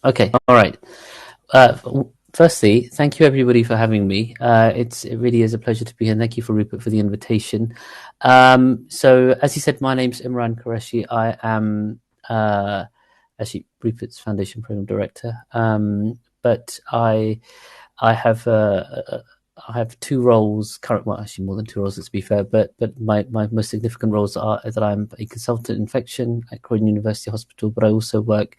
Okay, all right. Firstly, thank you everybody for having me. It really is a pleasure to be here. And thank you for Rupert for the invitation. So, as you said, my name's Imran Qureshi. I am actually Rupert's Foundation Program Director. But I have I have two roles current. Well, actually more than two roles, let's be fair. But my most significant roles are that I'm a consultant in infection at Croydon University Hospital, but I also work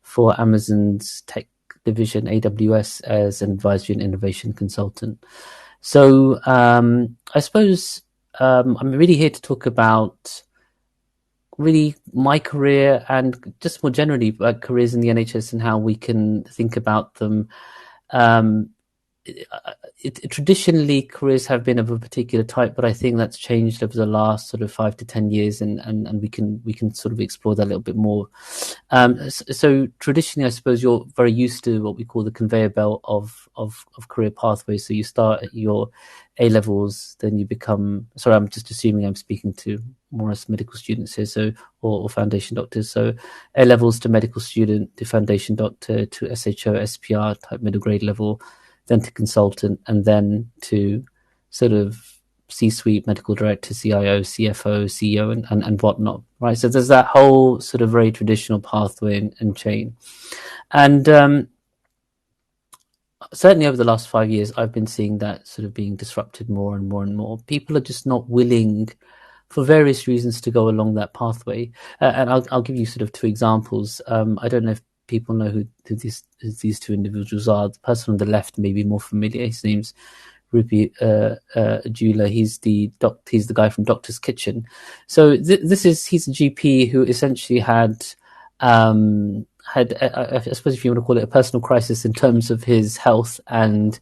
for Amazon's tech division AWS as an advisory and innovation consultant. So I suppose I'm really here to talk about really my career and just more generally careers in the NHS and how we can think about them. Um, Traditionally careers have been of a particular type, but I think that's changed over the last sort of 5 to 10 years, and we can sort of explore that a little bit more. So traditionally, I suppose you're very used to what we call the conveyor belt of career pathways. So you start at your A levels, then you become. Sorry, I'm just assuming I'm speaking to more as medical students here, so or foundation doctors. So A levels to medical student, to foundation doctor, to SHO, SPR type middle grade level, then to consultant, and then to sort of C-suite, medical director, CIO, CFO, CEO, and whatnot, right? So there's that whole sort of very traditional pathway and chain. And certainly over the last 5 years, I've been seeing that sort of being disrupted more and more and more. People are just not willing, for various reasons, to go along that pathway. And I'll give you sort of two examples. I don't know if people know who these two individuals are. The person on the left may be more familiar. His name's Rupi Jula. He's the guy from Doctor's Kitchen. So he's a GP who essentially had I suppose if you want to call it a personal crisis in terms of his health, and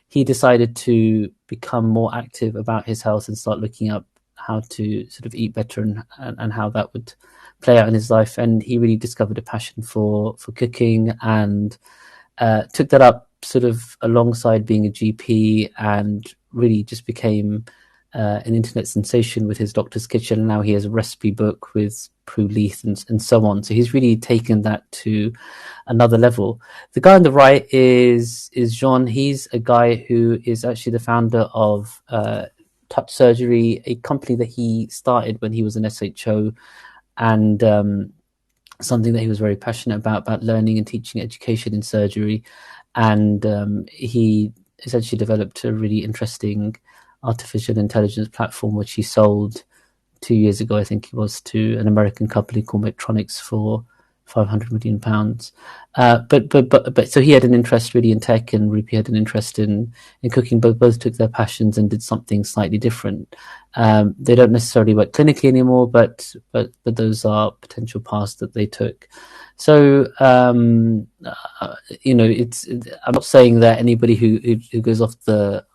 he decided to become more active about his health and start looking up how to sort of eat better and how that would play out in his life. And he really discovered a passion for cooking and took that up sort of alongside being a GP, and really just became an internet sensation with his Doctor's Kitchen. And now he has a recipe book with Prue Leith and so on. So he's really taken that to another level. The guy on the right is Jean. He's a guy who is actually the founder of Touch Surgery, a company that he started when he was an SHO, and something that he was very passionate about learning and teaching education in surgery. And he essentially developed a really interesting artificial intelligence platform, which he sold 2 years ago, I think it was, to an American company called Medtronics for £500 million. But so he had an interest really in tech, and Rupi had an interest in cooking. Both took their passions and did something slightly different. They don't necessarily work clinically anymore, but those are potential paths that they took. So I'm not saying that anybody who goes off the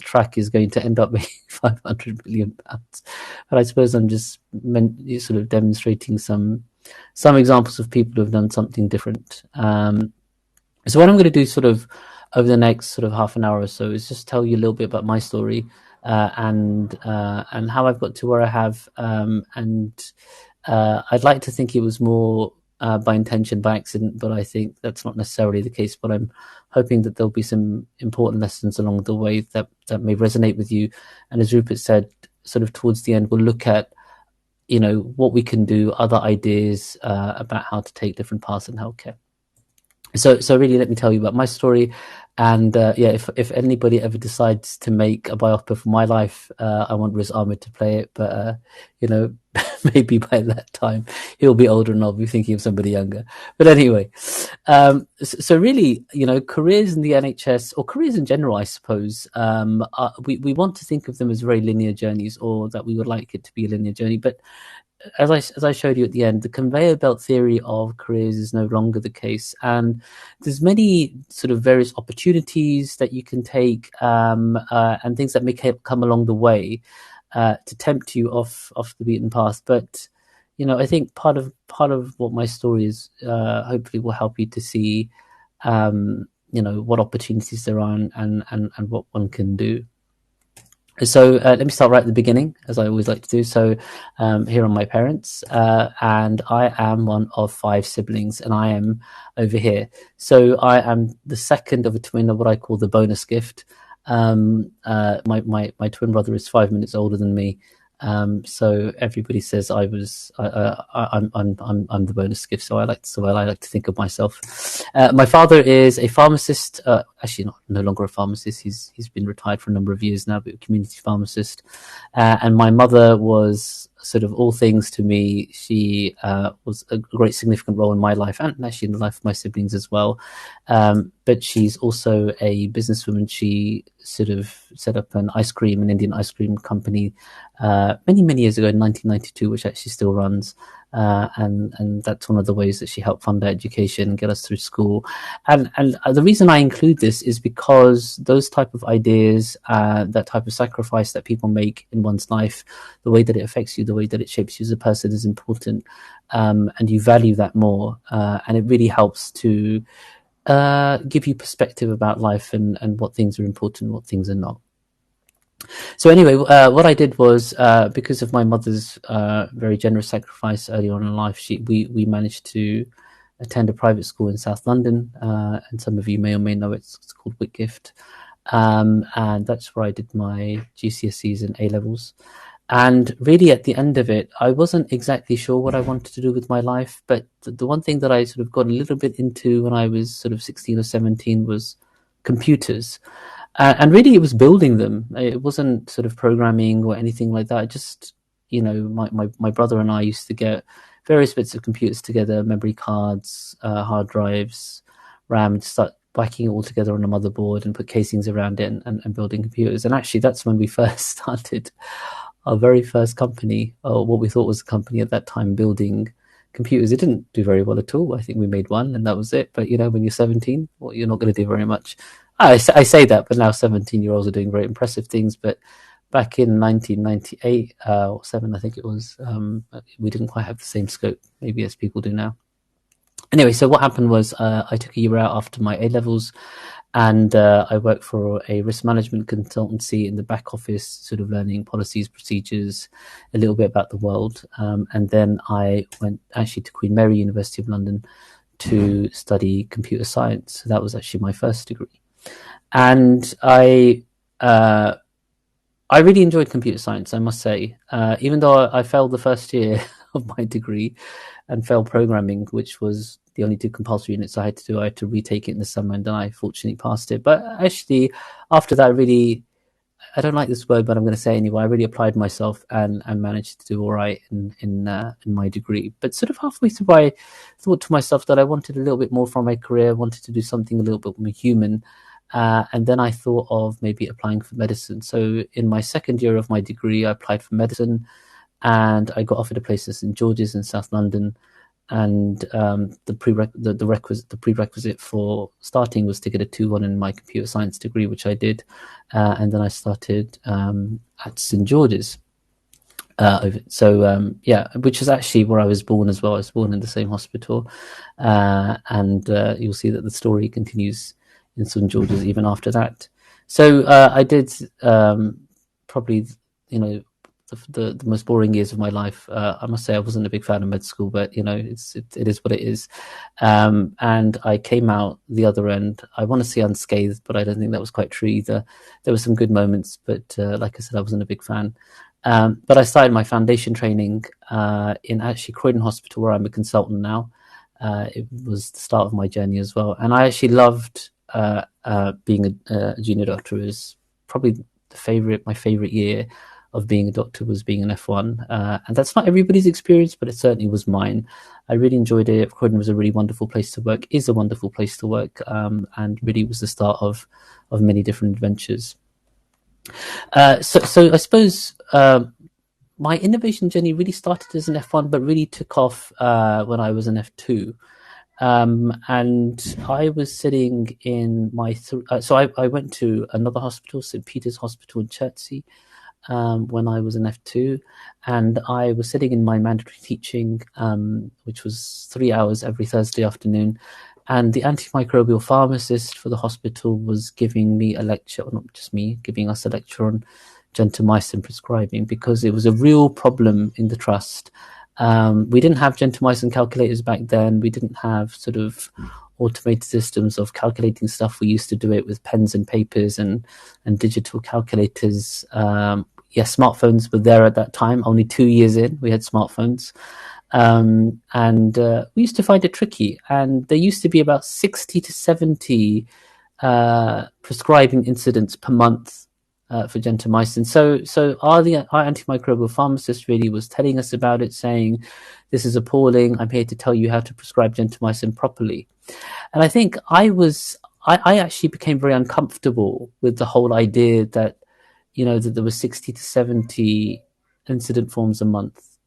track is going to end up making £500 million, but I suppose I'm just sort of demonstrating some examples of people who have done something different. So what I'm going to do sort of over the next sort of half an hour or so is just tell you a little bit about my story and how I've got to where I have. I'd like to think it was more by intention, by accident, but I think that's not necessarily the case. But I'm hoping that there'll be some important lessons along the way that may resonate with you. And as Rupert said, sort of towards the end, we'll look at what we can do, other ideas about how to take different paths in healthcare. So really, let me tell you about my story. And if anybody ever decides to make a biopic for my life, I want Riz Ahmed to play it. But maybe by that time he'll be older and I'll be thinking of somebody younger. But anyway, so really, careers in the NHS, or careers in general, I suppose, we want to think of them as very linear journeys, or that we would like it to be a linear journey. But as I showed you at the end, the conveyor belt theory of careers is no longer the case, and there's many sort of various opportunities that you can take, and things that may come along the way to tempt you off the beaten path. But I think part of what my story is hopefully will help you to see what opportunities there are and what one can do. So let me start right at the beginning, as I always like to do. So here are my parents, and I am one of five siblings, and I am over here. So I am the second of a twin, of what I call the bonus gift. My twin brother is 5 minutes older than me. So everybody says I'm the bonus gift. So I like to think of myself. My father is a pharmacist. Actually, not no longer a pharmacist. He's been retired for a number of years now, but a community pharmacist. And my mother was sort of all things to me. She was a great significant role in my life and actually in the life of my siblings as well. But she's also a businesswoman. She sort of set up an Indian ice cream company many years ago in 1992, which actually still runs. And that's one of the ways that she helped fund our education and get us through school. And the reason I include this is because those type of ideas, that type of sacrifice that people make in one's life, the way that it affects you, the way that it shapes you as a person is important, and you value that more, and it really helps to give you perspective about life and what things are important, what things are not. So anyway, what I did was, because of my mother's very generous sacrifice early on in life, we managed to attend a private school in South London, and some of you may or may know it's called Whitgift, and that's where I did my GCSEs and A levels. And really, at the end of it, I wasn't exactly sure what I wanted to do with my life, but the one thing that I sort of got a little bit into when I was sort of 16 or 17 was computers. And really, it was building them. It wasn't sort of programming or anything like that. I just, my brother and I used to get various bits of computers together, memory cards, hard drives, RAM, and start whacking it all together on a motherboard and put casings around it and building computers. And actually, that's when we first started our very first company, or what we thought was a company at that time, building computers. It didn't do very well at all. I think we made one and that was it. But when you're 17, well, you're not going to do very much. I say that, but now 17-year-olds are doing very impressive things. But back in 1998 or 7, I think it was, we didn't quite have the same scope, maybe, as people do now. Anyway, so what happened was, I took a year out after my A levels, and I worked for a risk management consultancy in the back office, sort of learning policies, procedures, a little bit about the world. And then I went actually to Queen Mary, University of London, to study computer science. So that was actually my first degree. And I really enjoyed computer science, I must say, even though I failed the first year of my degree and failed programming, which was the only 2 compulsory units I had to do. I had to retake it in the summer, and then I fortunately passed it. But actually, after that, really, I don't like this word, but I'm going to say it anyway. I really applied myself and managed to do all right in my degree. But sort of halfway through, I thought to myself that I wanted a little bit more from my career, wanted to do something a little bit more human. And then I thought of maybe applying for medicine. So in my second year of my degree, I applied for medicine, and I got offered a place at St George's in South London. And the prerequisite for starting was to get a 2:1 in my computer science degree, which I did, and then I started at St George's. Which is actually where I was born as well. I was born in the same hospital, and you'll see that the story continues in St George's even after that. So I did probably, the most boring years of my life. I must say I wasn't a big fan of med school, but it is what it is. And I came out the other end, I want to say unscathed, but I don't think that was quite true either. There were some good moments, but like I said, I wasn't a big fan. But I started my foundation training in actually Croydon Hospital, where I'm a consultant now. It was the start of my journey as well, and I actually loved being a junior doctor. It was probably my favorite year of being a doctor was being an F1, and that's not everybody's experience, but it certainly was mine. I really enjoyed it. Croydon was a really wonderful place to work, is a wonderful place to work, and really was the start of many different adventures. So I suppose my innovation journey really started as an F1, but really took off when I was an F2. And I was sitting in I went to another hospital, St Peter's Hospital in Chertsey, when I was an F2, and I was sitting in my mandatory teaching, which was 3 hours every Thursday afternoon, and the antimicrobial pharmacist for the hospital was giving me a lecture, or not just me, giving us a lecture on gentamicin prescribing, because it was a real problem in the trust. We didn't have gentamicin calculators back then. We didn't have sort of automated systems of calculating stuff. We used to do it with pens and papers and digital calculators. Yes, smartphones were there at that time. Only 2 years in, we had smartphones. And we used to find it tricky. And there used to be about 60 to 70 prescribing incidents per month for gentamicin. So our antimicrobial pharmacist really was telling us about it, saying, this is appalling. I'm here to tell you how to prescribe gentamicin properly. And I think I actually became very uncomfortable with the whole idea that, that there were 60 to 70 incident forms a month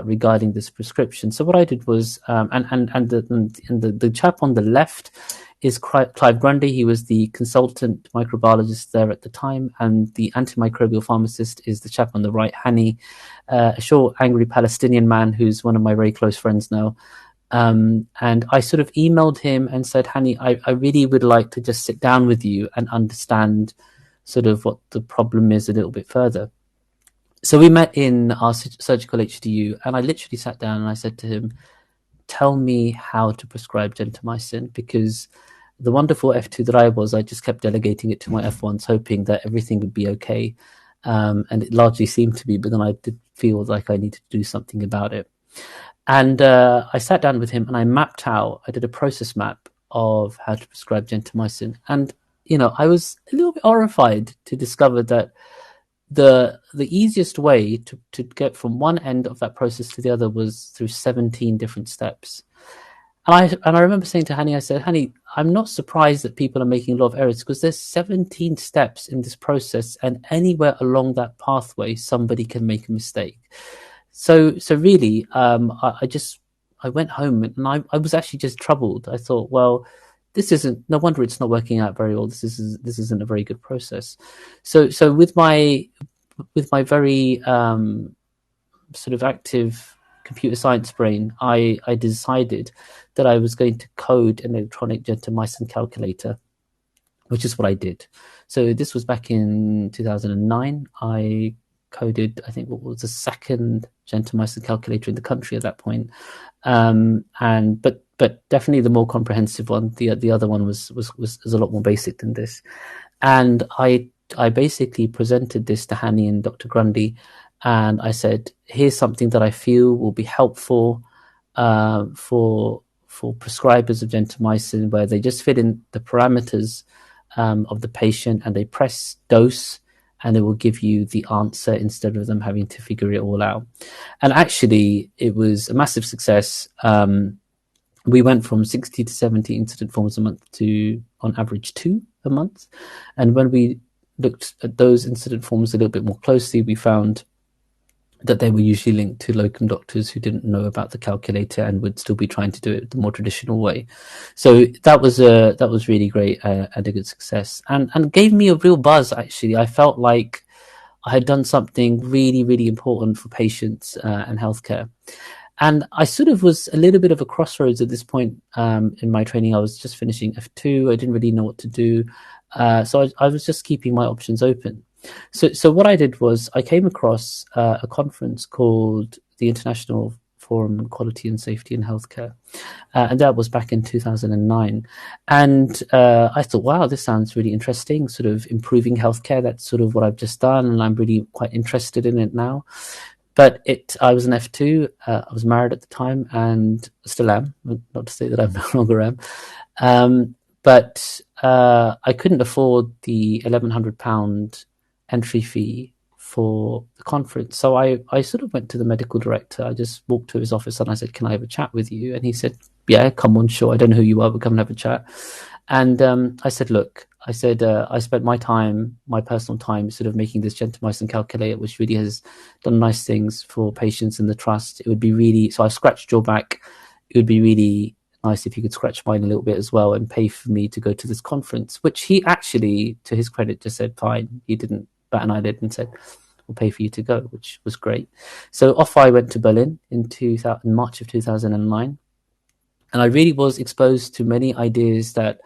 regarding this prescription. So what I did was, the chap on the left is Clive Grundy. He was the consultant microbiologist there at the time, and the antimicrobial pharmacist is the chap on the right, Hani, a short, angry Palestinian man who's one of my very close friends now. And I sort of emailed him and said, Hani, I really would like to just sit down with you and understand sort of what the problem is a little bit further. So we met in our surgical HDU, and I literally sat down and I said to him, tell me how to prescribe gentamicin, because the wonderful F2 that I was, I just kept delegating it to my F1s, hoping that everything would be okay. And it largely seemed to be, but then I did feel like I needed to do something about it. And I sat down with him and I did a process map of how to prescribe gentamicin. And, I was a little bit horrified to discover that the easiest way to get from one end of that process to the other was through 17 different steps. And I remember saying to Hani, I said, Hani, I'm not surprised that people are making a lot of errors, because there's 17 steps in this process, and anywhere along that pathway, somebody can make a mistake. So really, I went home and I was actually just troubled. I thought, well, no wonder it's not working out very well. This isn't a very good process. So with my very sort of active computer science brain, I decided that I was going to code an electronic gentamicin calculator, which is what I did. So this was back in 2009. I coded, I think, what was the second gentamicin calculator in the country at that point. But definitely the more comprehensive one. The other one was a lot more basic than this. And I basically presented this to Hani and Dr. Grundy, and I said, here's something that I feel will be helpful for prescribers of gentamicin, where they just fit in the parameters of the patient and they press dose, and it will give you the answer instead of them having to figure it all out. And actually, it was a massive success. We went from 60 to 70 incident forms a month to, on average, 2 a month. And when we looked at those incident forms a little bit more closely, we found that they were usually linked to locum doctors who didn't know about the calculator and would still be trying to do it the more traditional way. So that was really great and a good success, and gave me a real buzz. Actually, I felt like I had done something really, really important for patients and healthcare. And I sort of was a little bit of a crossroads at this point in my training. I was just finishing F2. I didn't really know what to do. So I was just keeping my options open. So what I did was I came across a conference called the International Forum on Quality and Safety in Healthcare. And that was back in 2009. And I thought, wow, this sounds really interesting, sort of improving healthcare. That's sort of what I've just done, and I'm really quite interested in it now. But I was an F2. I was married at the time, and still am. Not to say that I no longer am. But I couldn't afford the £1,100 entry fee for the conference. So I sort of went to the medical director. I just walked to his office and I said, can I have a chat with you? And he said, yeah, come on, sure. I don't know who you are, but come and have a chat. And I said, look, I spent my personal time sort of making this gentamicin calculator, which really has done nice things for patients in the trust. It would be really, so I scratched your back. It would be really nice if you could scratch mine a little bit as well and pay for me to go to this conference, which he actually, to his credit, just said, fine. He didn't bat an eyelid and said, we'll pay for you to go, which was great. So off I went to Berlin in March of 2009. And I really was exposed to many ideas that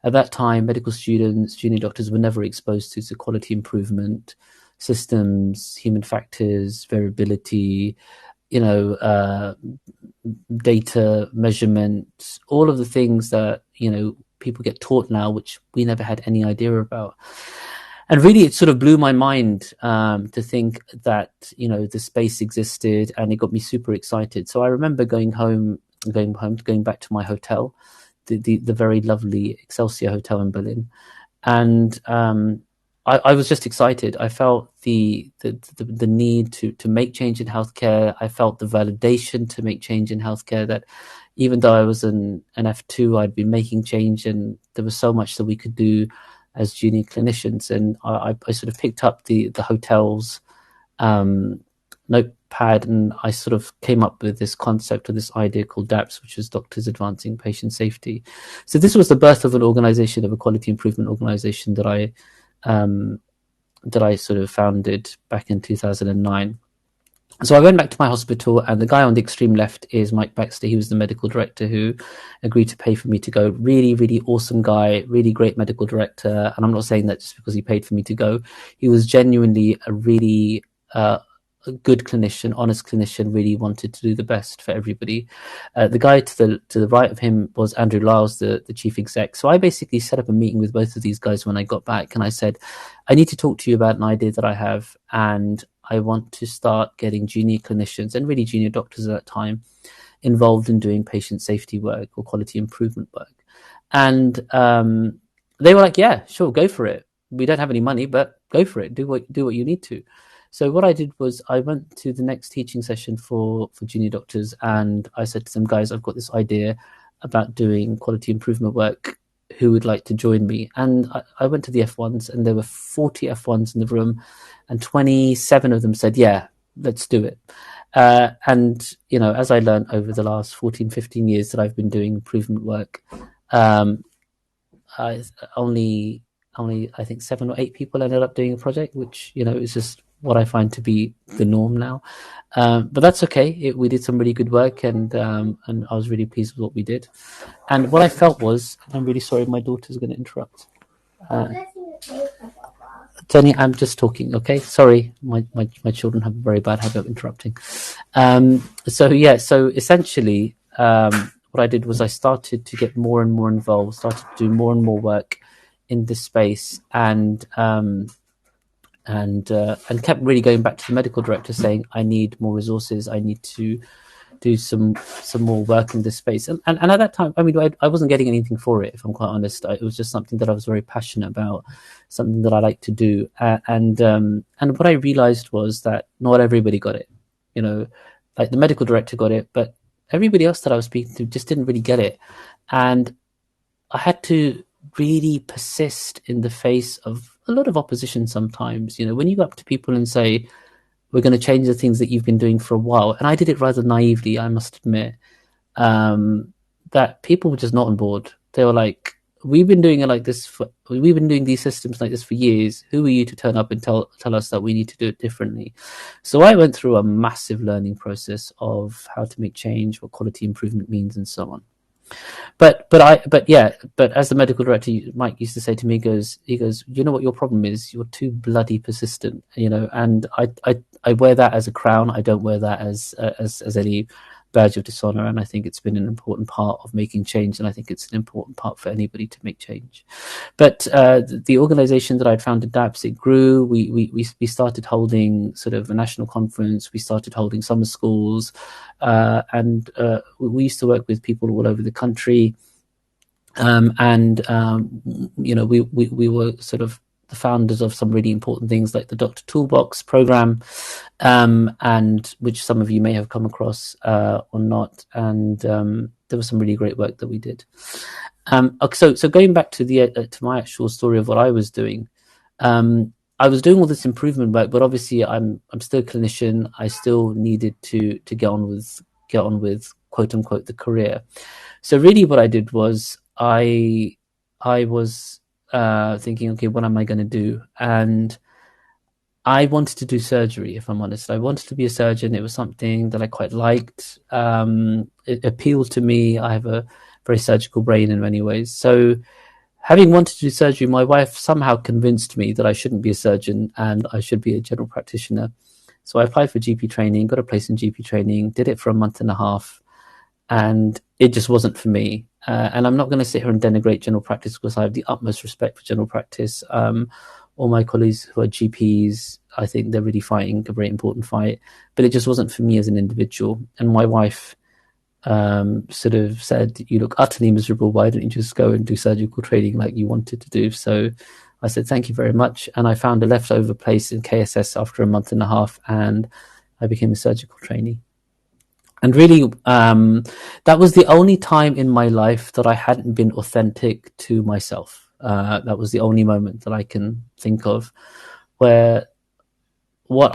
at that time medical students, junior doctors were never exposed to. So quality improvement, systems, human factors, variability, data measurement, all of the things that, people get taught now, which we never had any idea about. And really, it sort of blew my mind to think that, the space existed, and it got me super excited. So I remember going back to my hotel, the very lovely Excelsior Hotel in Berlin. And I was just excited. I felt the need to make change in healthcare. I felt the validation to make change in healthcare, that even though I was an F2, I'd been making change, and there was so much that we could do as junior clinicians. And I sort of picked up the hotel's notepad, and I sort of came up with this concept or this idea called DAPS, which is Doctors Advancing Patient Safety. So this was the birth of an organization, of a quality improvement organization that I sort of founded back in 2009. So I went back to my hospital, and the guy on the extreme left is Mike Baxter. He was the medical director who agreed to pay for me to go. Really, really awesome guy, really great medical director. And I'm not saying that just because he paid for me to go. He was genuinely a really a good clinician, honest clinician, really wanted to do the best for everybody. The guy to the right of him was Andrew Lyles, the chief exec. So I basically set up a meeting with both of these guys when I got back, and I said, I need to talk to you about an idea that I have, and I want to start getting junior clinicians, and really junior doctors at that time, involved in doing patient safety work or quality improvement work. And they were like, yeah, sure, go for it. We don't have any money, but go for it. Do what you need to. So what I did was I went to the next teaching session for junior doctors, and I said to them, guys, I've got this idea about doing quality improvement work. Who would like to join me? And I went to the F1s, and there were 40 F1s in the room, and 27 of them said, yeah, let's do it. And, as I learned over the last 14, 15 years that I've been doing improvement work, I think 7 or 8 people ended up doing a project, which, is just what I find to be the norm now. But that's okay. We did some really good work, and I was really pleased with what we did. And what I felt was, I'm really sorry, my daughter's going to interrupt. Tony, I'm just talking, okay? Sorry, my children have a very bad habit of interrupting. So essentially, what I did was I started to get more and more involved, started to do more and more work in this space, and kept really going back to the medical director saying, I need more resources, I need to do some more work in this space. And at that time, I wasn't getting anything for it, if I'm quite honest. It was just something that I was very passionate about, something that I like to do. And what I realized was that not everybody got it. Like the medical director got it, but everybody else that I was speaking to just didn't really get it. And I had to really persist in the face of a lot of opposition sometimes. When you go up to people and say, we're going to change the things that you've been doing for a while. And I did it rather naively, I must admit, that people were just not on board. They were like, we've been doing it like this we've been doing these systems like this for years. Who are you to turn up and tell us that we need to do it differently? So I went through a massive learning process of how to make change, what quality improvement means, and so on. But as the medical director, Mike used to say to me, he goes, you know what your problem is? You're too bloody persistent, and I wear that as a crown. I don't wear that as any badge of dishonor. And I think it's been an important part of making change. And I think it's an important part for anybody to make change. But the organization that I'd founded, DAPS, it grew. We started holding sort of a national conference. We started holding summer schools. And we used to work with people all over the country. We were sort of the founders of some really important things like the Doctor Toolbox program, and which some of you may have come across or not. And there was some really great work that we did. So going back to to my actual story of what I was doing, I was doing all this improvement work, but obviously I'm still a clinician. I still needed to get on with quote unquote the career. So really, what I did was I was thinking, okay, what am I going to do? And I wanted to do surgery, if I'm honest. I wanted to be a surgeon. It was something that I quite liked. It appealed to me. I have a very surgical brain in many ways. So Having wanted to do surgery, my wife somehow convinced me that I shouldn't be a surgeon and I should be a general practitioner. So I applied for GP training, got a place in GP training, did it for a month and a half, and it just wasn't for me. And I'm not going to sit here and denigrate general practice because I have the utmost respect for general practice. All my colleagues who are GPs, I think they're really fighting a very important fight, but it just wasn't for me as an individual. And my wife sort of said, "You look utterly miserable. Why don't you just go and do surgical training like you wanted to do?" So I said, "Thank you very much." And I found a leftover place in KSS after a month and a half, and I became a surgical trainee. And really, that was the only time in my life that I hadn't been authentic to myself. That was the only moment that I can think of where what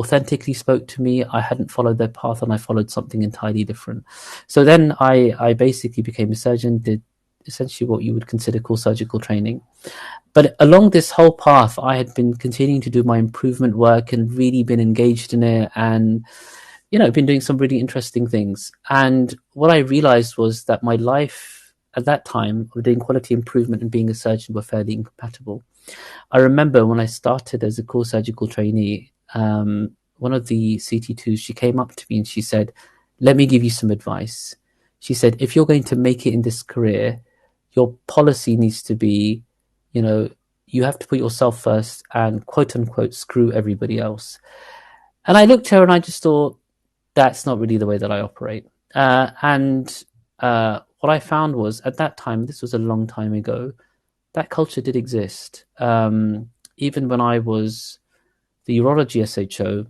authentically spoke to me, I hadn't followed their path and I followed something entirely different. So then I basically became a surgeon, did essentially what you would consider core surgical training. But along this whole path, I had been continuing to do my improvement work and really been engaged in it, and been doing some really interesting things. And what I realized was that my life at that time of doing quality improvement and being a surgeon were fairly incompatible. I remember when I started as a core surgical trainee, one of the CT2s, she came up to me and she said, "Let me give you some advice." She said, "If you're going to make it in this career, your policy needs to be, you have to put yourself first and quote unquote screw everybody else." And I looked at her and I just thought, that's not really the way that I operate. And what I found was at that time, this was a long time ago, that culture did exist. Even when I was the urology SHO,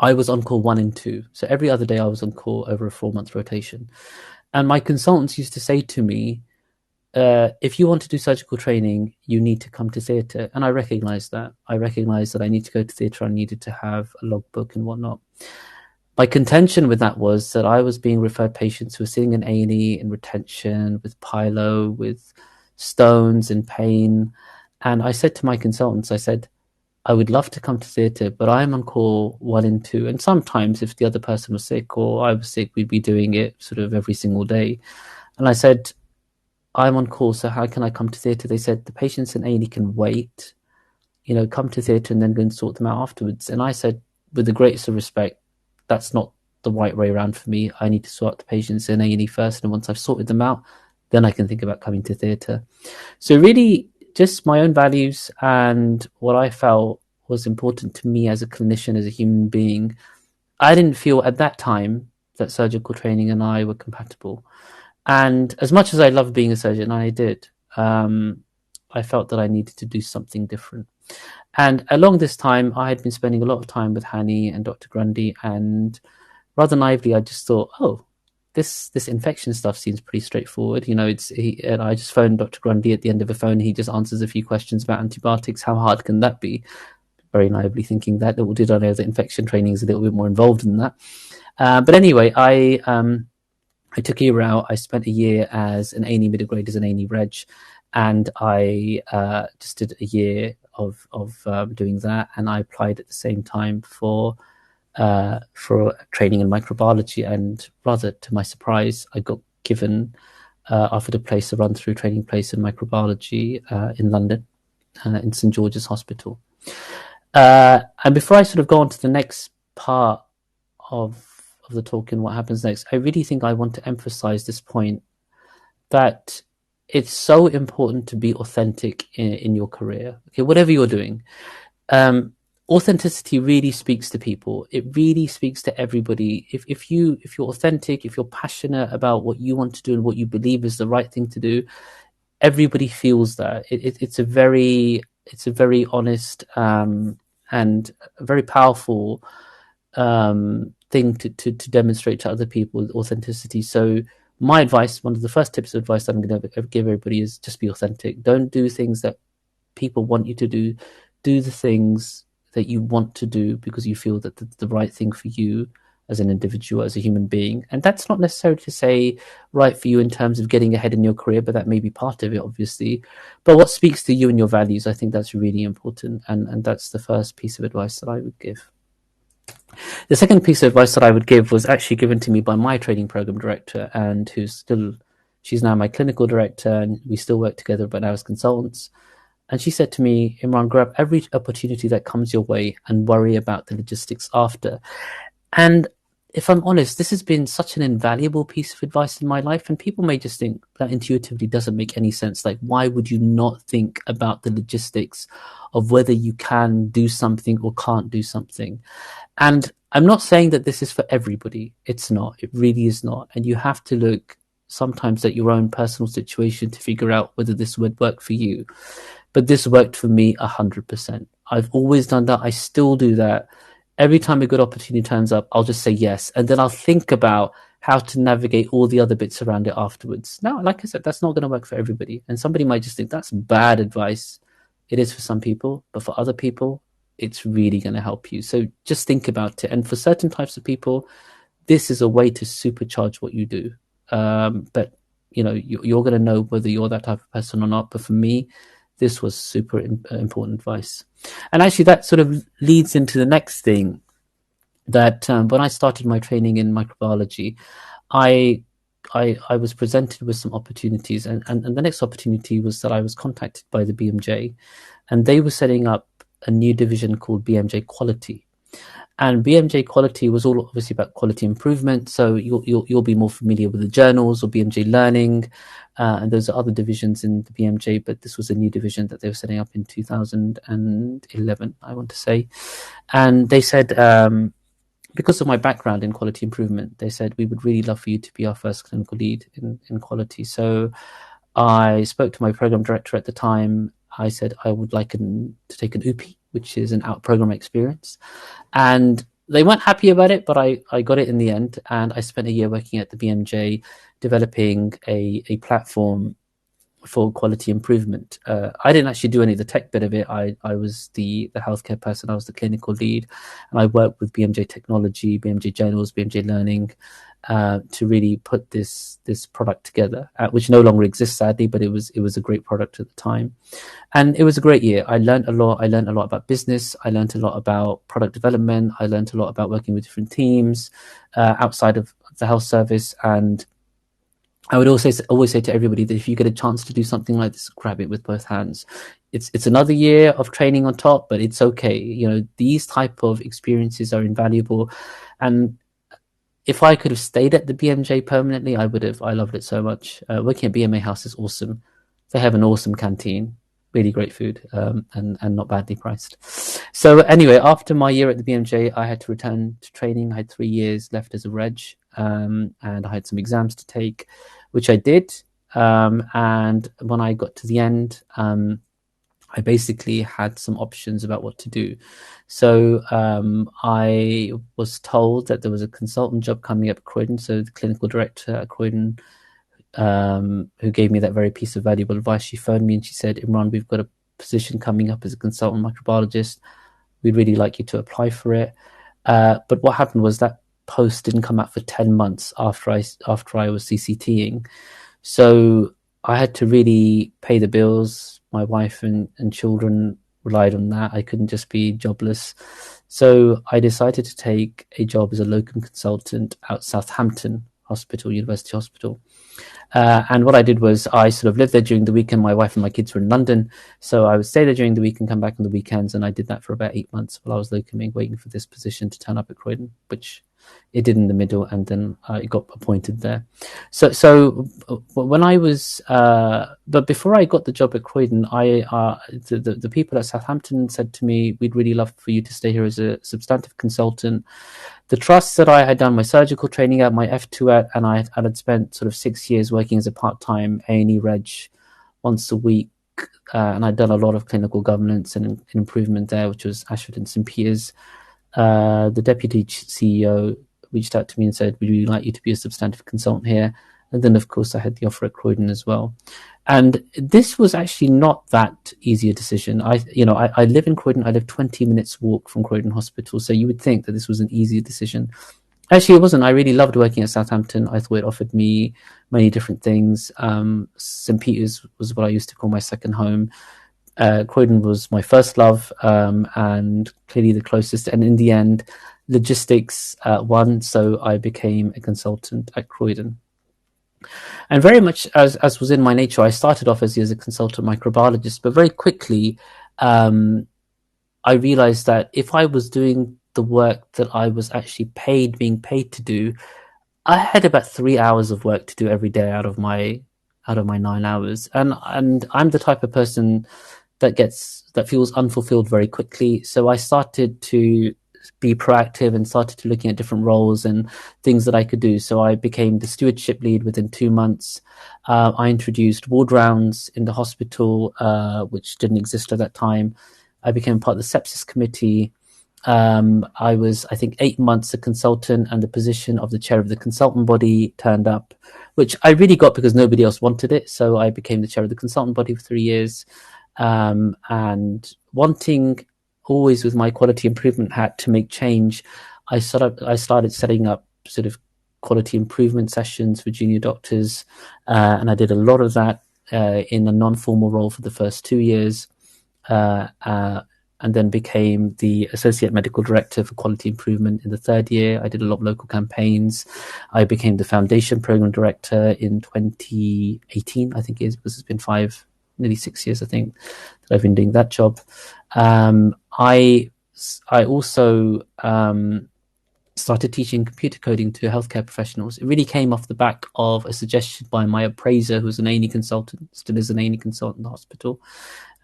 I was on call 1 and 2. So every other day I was on call over a 4-month rotation. And my consultants used to say to me, if you want to do surgical training, you need to come to theatre. And I recognized that. I recognized that I need to go to theatre. I needed to have a logbook and whatnot. My contention with that was that I was being referred patients who were sitting in A&E in retention with pyelo, with stones and pain. And I said to my consultants, I said, I would love to come to theatre, but I'm on call 1 and 2. And sometimes if the other person was sick or I was sick, we'd be doing it sort of every single day. And I said, I'm on call, so how can I come to theatre? They said, the patients in A&E can wait, come to theatre and then go and sort them out afterwards. And I said, with the greatest of respect, that's not the right way around for me. I need to sort out the patients in A&E first, and once I've sorted them out, then I can think about coming to theatre. So really, just my own values and what I felt was important to me as a clinician, as a human being. I didn't feel at that time that surgical training and I were compatible. And as much as I loved being a surgeon, I did, I felt that I needed to do something different. And along this time, I had been spending a lot of time with Hani and Dr. Grundy, and rather naively, I just thought, oh, this infection stuff seems pretty straightforward. And I just phoned Dr. Grundy at the end of a phone. He just answers a few questions about antibiotics. How hard can that be? Very naively thinking that. Little did I know that infection training is a little bit more involved than that. But anyway, I took a year out. I spent a year as an A&E middle grade, as an A&E reg, and I just did a year of doing that, and I applied at the same time for training in microbiology, and rather to my surprise, I got offered a place, a run-through training place in microbiology in London, in St George's Hospital. And before I sort of go on to the next part of the talk and what happens next, I really think I want to emphasize this point that it's so important to be authentic in your career. Okay, whatever you're doing, authenticity really speaks to people. It really speaks to everybody. If you're authentic, if you're passionate about what you want to do and what you believe is the right thing to do, everybody feels that. It's a very honest and a very powerful thing to demonstrate to other people, authenticity. So my advice, one of the first tips of advice that I'm going to give everybody, is just be authentic. Don't do things that people want you to do. Do the things that you want to do because you feel that the right thing for you as an individual, as a human being. And that's not necessarily to say right for you in terms of getting ahead in your career, but that may be part of it, obviously. But what speaks to you and your values, I think that's really important. And that's the first piece of advice that I would give. The second piece of advice that I would give was actually given to me by my training program director, and who's still She's now my clinical director, and we still work together, but now as consultants. And she said to me, Imran, grab every opportunity that comes your way and worry about the logistics after. And if I'm honest, this has been such an invaluable piece of advice in my life. And people may just think that intuitively doesn't make any sense. Like, why would you not think about the logistics of whether you can do something or can't do something? And I'm not saying that this is for everybody. It's not. It really is not. And you have to look sometimes at your own personal situation to figure out whether this would work for you. But this worked for me 100%. I've always done that. I still do that. Every time a good opportunity turns up, I'll just say yes. And then I'll think about how to navigate all the other bits around it afterwards. Now, like I said, that's not going to work for everybody. And somebody might just think that's bad advice. It is for some people, but for other people, it's really going to help you. So just think about it. And for certain types of people, this is a way to supercharge what you do. But you're going to know whether you're that type of person or not. But for me, this was super important advice. And actually that sort of leads into the next thing, that when I started my training in microbiology, I was presented with some opportunities, and the next opportunity was that I was contacted by the BMJ, and they were setting up a new division called BMJ Quality. And BMJ Quality was all obviously about quality improvement. So you'll be more familiar with the journals or BMJ Learning, and those are other divisions in the BMJ. But this was a new division that they were setting up in 2011, I want to say. And they said, because of my background in quality improvement, they said we would really love for you to be our first clinical lead in quality. So I spoke to my program director at the time. I said I would like to take an UPI, which is an out program experience. And they weren't happy about it, but I got it in the end. And I spent a year working at the BMJ developing a platform for quality improvement. I didn't actually do any of the tech bit of it. I was the healthcare person. I was the clinical lead, and I worked with BMJ Technology, BMJ Journals, BMJ Learning, to really put this product together, which no longer exists, sadly, but it was a great product at the time. And it was a great year. I learned a lot. I learned a lot about business. I learned a lot about product development. I learned a lot about working with different teams outside of the health service. And I would always say to everybody that if you get a chance to do something like this, grab it with both hands. It's another year of training on top, but it's okay. These type of experiences are invaluable. And if I could have stayed at the BMJ permanently, I would have. I loved it so much. Working at BMA House is awesome. They have an awesome canteen, really great food, and not badly priced. So anyway, after my year at the BMJ, I had to return to training. I had 3 years left as a reg, and I had some exams to take, which I did. And when I got to the end, I basically had some options about what to do. So I was told that there was a consultant job coming up at Croydon. So the clinical director at Croydon, who gave me that very piece of valuable advice, she phoned me and she said, Imran, we've got a position coming up as a consultant microbiologist. We'd really like you to apply for it. But what happened was that post didn't come out for 10 months after I was CCTing. So I had to really pay the bills. My wife and children relied on that. I couldn't just be jobless. So I decided to take a job as a locum consultant out Southampton Hospital, University Hospital. And what I did was I sort of lived there during the weekend. My wife and my kids were in London. So I would stay there during the week and come back on the weekends. And I did that for about 8 months while I was locuming, waiting for this position to turn up at Croydon, which it did in the middle. And then I got appointed there. So when I was, but before I got the job at Croydon, the people at Southampton said to me, we'd really love for you to stay here as a substantive consultant. The trusts that I had done my surgical training at, my F2 at, and I had spent sort of 6 years working as a part-time A&E reg once a week, and I'd done a lot of clinical governance and improvement there, which was Ashford and St Peters. The deputy CEO reached out to me and said, we'd really like you to be a substantive consultant here. And then, of course, I had the offer at Croydon as well. And this was actually not that easy a decision. I live in Croydon. I live 20 minutes walk from Croydon Hospital. So you would think that this was an easy decision. Actually, it wasn't. I really loved working at Southampton. I thought it offered me many different things. St Peters was what I used to call my second home. Croydon was my first love, and clearly the closest. And in the end, logistics won. So I became a consultant at Croydon. And very much as was in my nature, I started off as a consultant microbiologist, but very quickly um, I realized that if I was doing the work that I was actually being paid to do, I had about 3 hours of work to do every day out of my 9 hours, and I'm the type of person that feels unfulfilled very quickly. So I started to be proactive and started to looking at different roles and things that I could do. So I became the stewardship lead within 2 months. I introduced ward rounds in the hospital, which didn't exist at that time. I became part of the sepsis committee. I was, I think, 8 months a consultant, and the position of the chair of the consultant body turned up, which I really got because nobody else wanted it. So I became the chair of the consultant body for 3 years, and wanting always with my quality improvement hat to make change. I started setting up sort of quality improvement sessions for junior doctors, and I did a lot of that in a non-formal role for the first 2 years. Uh, uh, and then became the associate medical director for quality improvement in the third year. I did a lot of local campaigns. I became the foundation program director in 2018. I think it's been nearly 6 years, I think, that I've been doing that job. I also started teaching computer coding to healthcare professionals. It really came off the back of a suggestion by my appraiser, who was an A&E consultant, still is an A&E consultant in the hospital.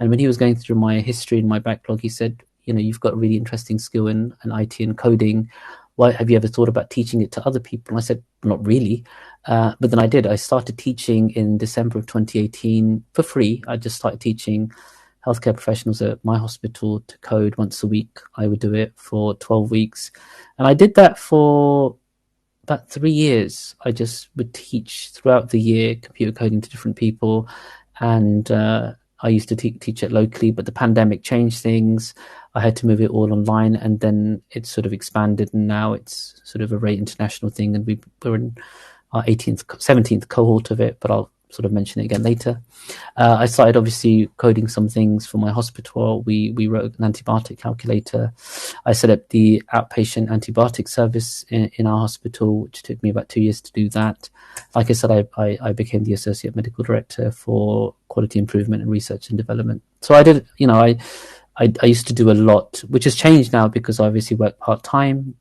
And when he was going through my history and my backlog, he said, you've got a really interesting skill in IT and coding. Why have you ever thought about teaching it to other people? And I said, not really. But then I did. I started teaching in December of 2018 for free. I just started teaching healthcare professionals at my hospital to code once a week. I would do it for 12 weeks. And I did that for about 3 years. I just would teach throughout the year computer coding to different people. And I used to teach it locally, but the pandemic changed things. I had to move it all online, and then it sort of expanded, and now it's sort of a very international thing. And we're in our 17th cohort of it, but I'll sort of mention it again later. I started obviously coding some things for my hospital. We wrote an antibiotic calculator. I set up the outpatient antibiotic service in our hospital, which took me about 2 years to do that. Like I said, I became the associate medical director for quality improvement and research and development. So I did, I used to do a lot, which has changed now because I obviously work part-time,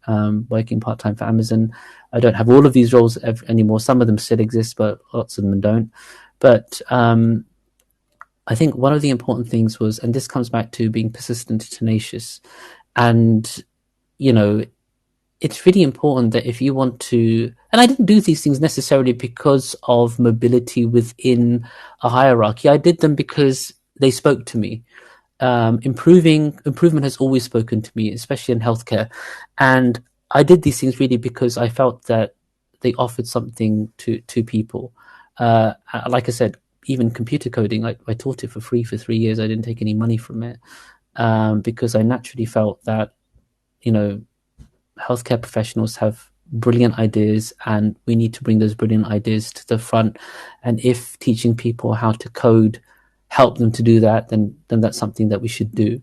working part-time for Amazon. I don't have all of these roles anymore. Some of them still exist, but lots of them don't. But I think one of the important things was, and this comes back to being persistent and tenacious. And, it's really important that if you want to, and I didn't do these things necessarily because of mobility within a hierarchy. I did them because they spoke to me. Improvement has always spoken to me, especially in healthcare. And I did these things really because I felt that they offered something to people. Like I said, even computer coding, I taught it for free for 3 years. I didn't take any money from it, because I naturally felt that, healthcare professionals have brilliant ideas, and we need to bring those brilliant ideas to the front. And if teaching people how to code help them to do that, then that's something that we should do.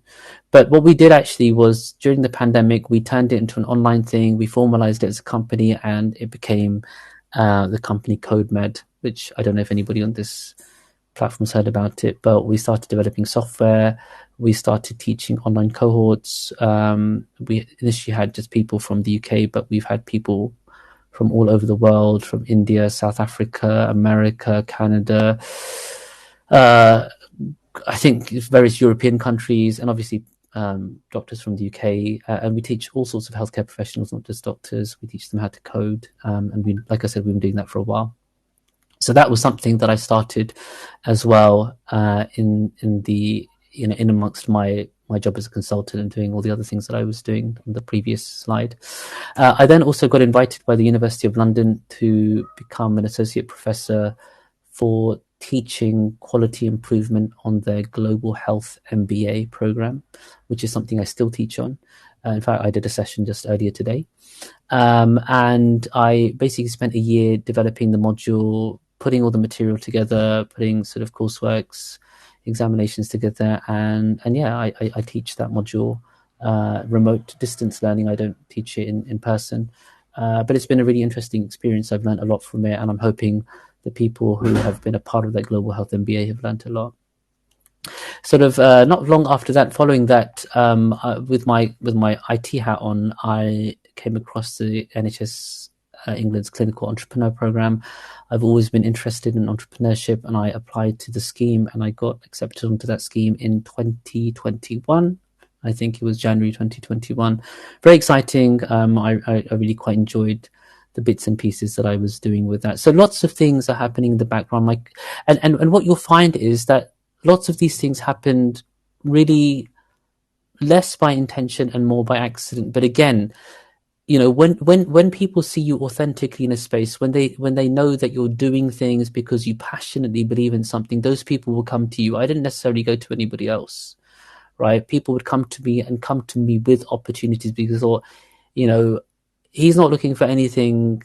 But what we did actually was, during the pandemic, we turned it into an online thing. We formalized it as a company, and it became the company CodeMed, which I don't know if anybody on this platform's heard about it, but we started developing software. We started teaching online cohorts. We initially had just people from the UK, but we've had people from all over the world, from India, South Africa, America, Canada, I think various European countries, and obviously doctors from the UK. And we teach all sorts of healthcare professionals, not just doctors. We teach them how to code. And we, like I said, we've been doing that for a while. So that was something that I started as well, in amongst my job as a consultant and doing all the other things that I was doing on the previous slide. I then also got invited by the University of London to become an associate professor for teaching quality improvement on their global health MBA program, which is something I still teach on. In fact, I did a session just earlier today. And I basically spent a year developing the module, putting all the material together, putting sort of courseworks, examinations together. And yeah, I teach that module, remote distance learning. I don't teach it in person. But it's been a really interesting experience. I've learned a lot from it, and I'm hoping the people who have been a part of that global health MBA have learned a lot. Sort of not long after that, following that, with my IT hat on, I came across the NHS England's clinical entrepreneur program. I've always been interested in entrepreneurship, and I applied to the scheme, and I got accepted onto that scheme in 2021. I think it was January 2021. Very exciting. I really quite enjoyed the bits and pieces that I was doing with that. So lots of things are happening in the background, like, and what you'll find is that lots of these things happened really less by intention and more by accident. But again, you know, when people see you authentically in a space, when they know that you're doing things because you passionately believe in something, those people will come to you. I didn't necessarily go to anybody else, right? People would come to me with opportunities because they thought, you know, he's not looking for anything.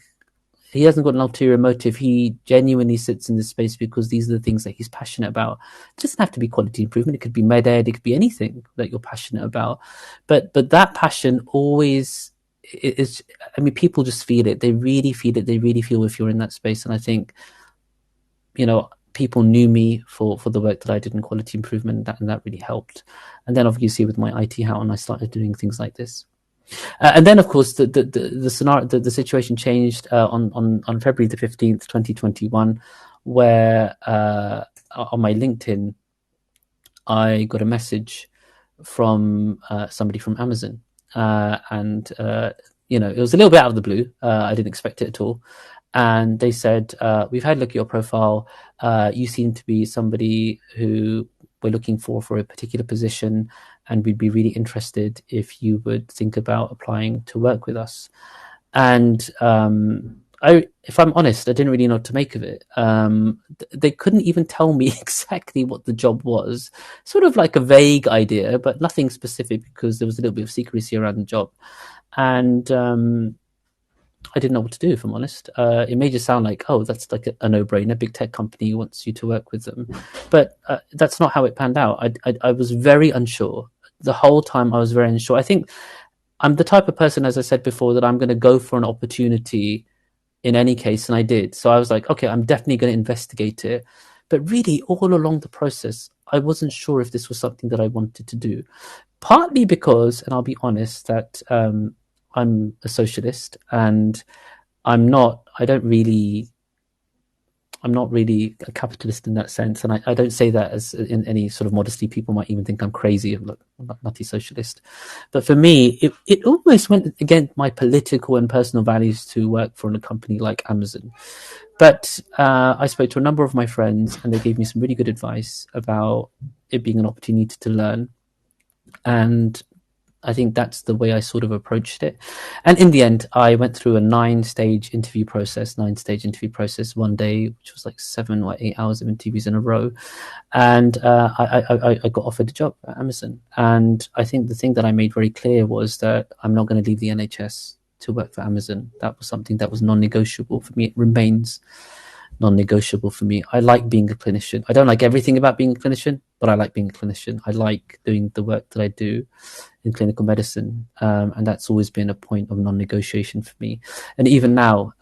He hasn't got an ulterior motive. He genuinely sits in this space because these are the things that he's passionate about. It doesn't have to be quality improvement. It could be med ed. It could be anything that you're passionate about. But that passion always is, I mean, people just feel it. They really feel it. They really feel if you're in that space. And I think, you know, people knew me for the work that I did in quality improvement, and that really helped. And then obviously with my IT hat on, I started doing things like this. And then, of course, the scenario, the situation changed on February the 15th, 2021, where on my LinkedIn, I got a message from somebody from Amazon, and you know, it was a little bit out of the blue. I didn't expect it at all, and they said, "We've had a look at your profile. You seem to be somebody who we're looking for a particular position, and we'd be really interested if you would think about applying to work with us." And if I'm honest, I didn't really know what to make of it. They couldn't even tell me exactly what the job was. Sort of like a vague idea, but nothing specific, because there was a little bit of secrecy around the job. And I didn't know what to do, if I'm honest. It may just sound like, oh, that's like a no-brainer. Big tech company wants you to work with them. But that's not how it panned out. I was very unsure. The whole time I was very unsure. I think I'm the type of person, as I said before, that I'm going to go for an opportunity in any case, and I did. So I was like, okay, I'm definitely going to investigate it. But really, all along the process, I wasn't sure if this was something that I wanted to do. Partly because, and I'll be honest, that I'm a socialist, and I'm not really a capitalist in that sense. And I don't say that as in any sort of modesty. People might even think I'm crazy, I'm not nutty socialist. But for me, it almost went against my political and personal values to work for a company like Amazon. But I spoke to a number of my friends, and they gave me some really good advice about it being an opportunity to learn. And I think that's the way I sort of approached it. And in the end, I went through a nine-stage interview process one day, which was like 7 or 8 hours of interviews in a row. And I got offered a job at Amazon. And I think the thing that I made very clear was that I'm not going to leave the NHS to work for Amazon. That was something that was non-negotiable for me. It remains non-negotiable for me. I like being a clinician. I don't like everything about being a clinician, but I like being a clinician. I like doing the work that I do in clinical medicine, and that's always been a point of non-negotiation for me. And even now,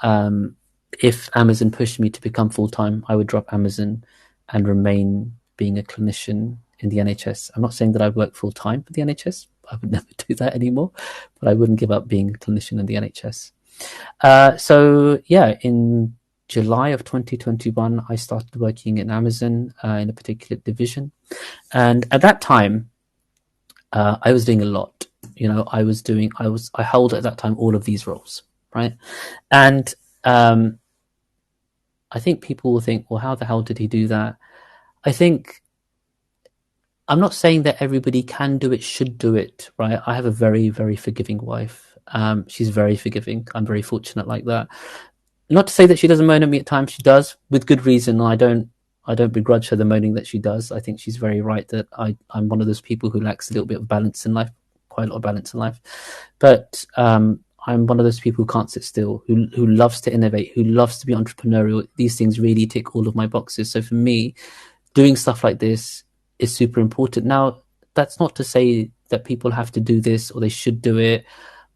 if Amazon pushed me to become full-time, I would drop Amazon and remain being a clinician in the NHS. I'm not saying that I'd work full-time for the NHS. I would never do that anymore, but I wouldn't give up being a clinician in the NHS. So yeah, in July of 2021, I started working in Amazon in a particular division. And at that time, I was doing a lot. You know, I held at that time all of these roles, right? And I think people will think, well, how the hell did he do that? I think, I'm not saying that everybody can do it, should do it, right? I have a very, very forgiving wife. She's very forgiving. I'm very fortunate like that. Not to say that she doesn't moan at me at times. She does, with good reason. I don't begrudge her the moaning that she does. I think she's very right that I'm one of those people who lacks a little bit of balance in life, quite a lot of balance in life. But I'm one of those people who can't sit still, who loves to innovate, who loves to be entrepreneurial. These things really tick all of my boxes. So for me, doing stuff like this is super important. Now, that's not to say that people have to do this or they should do it,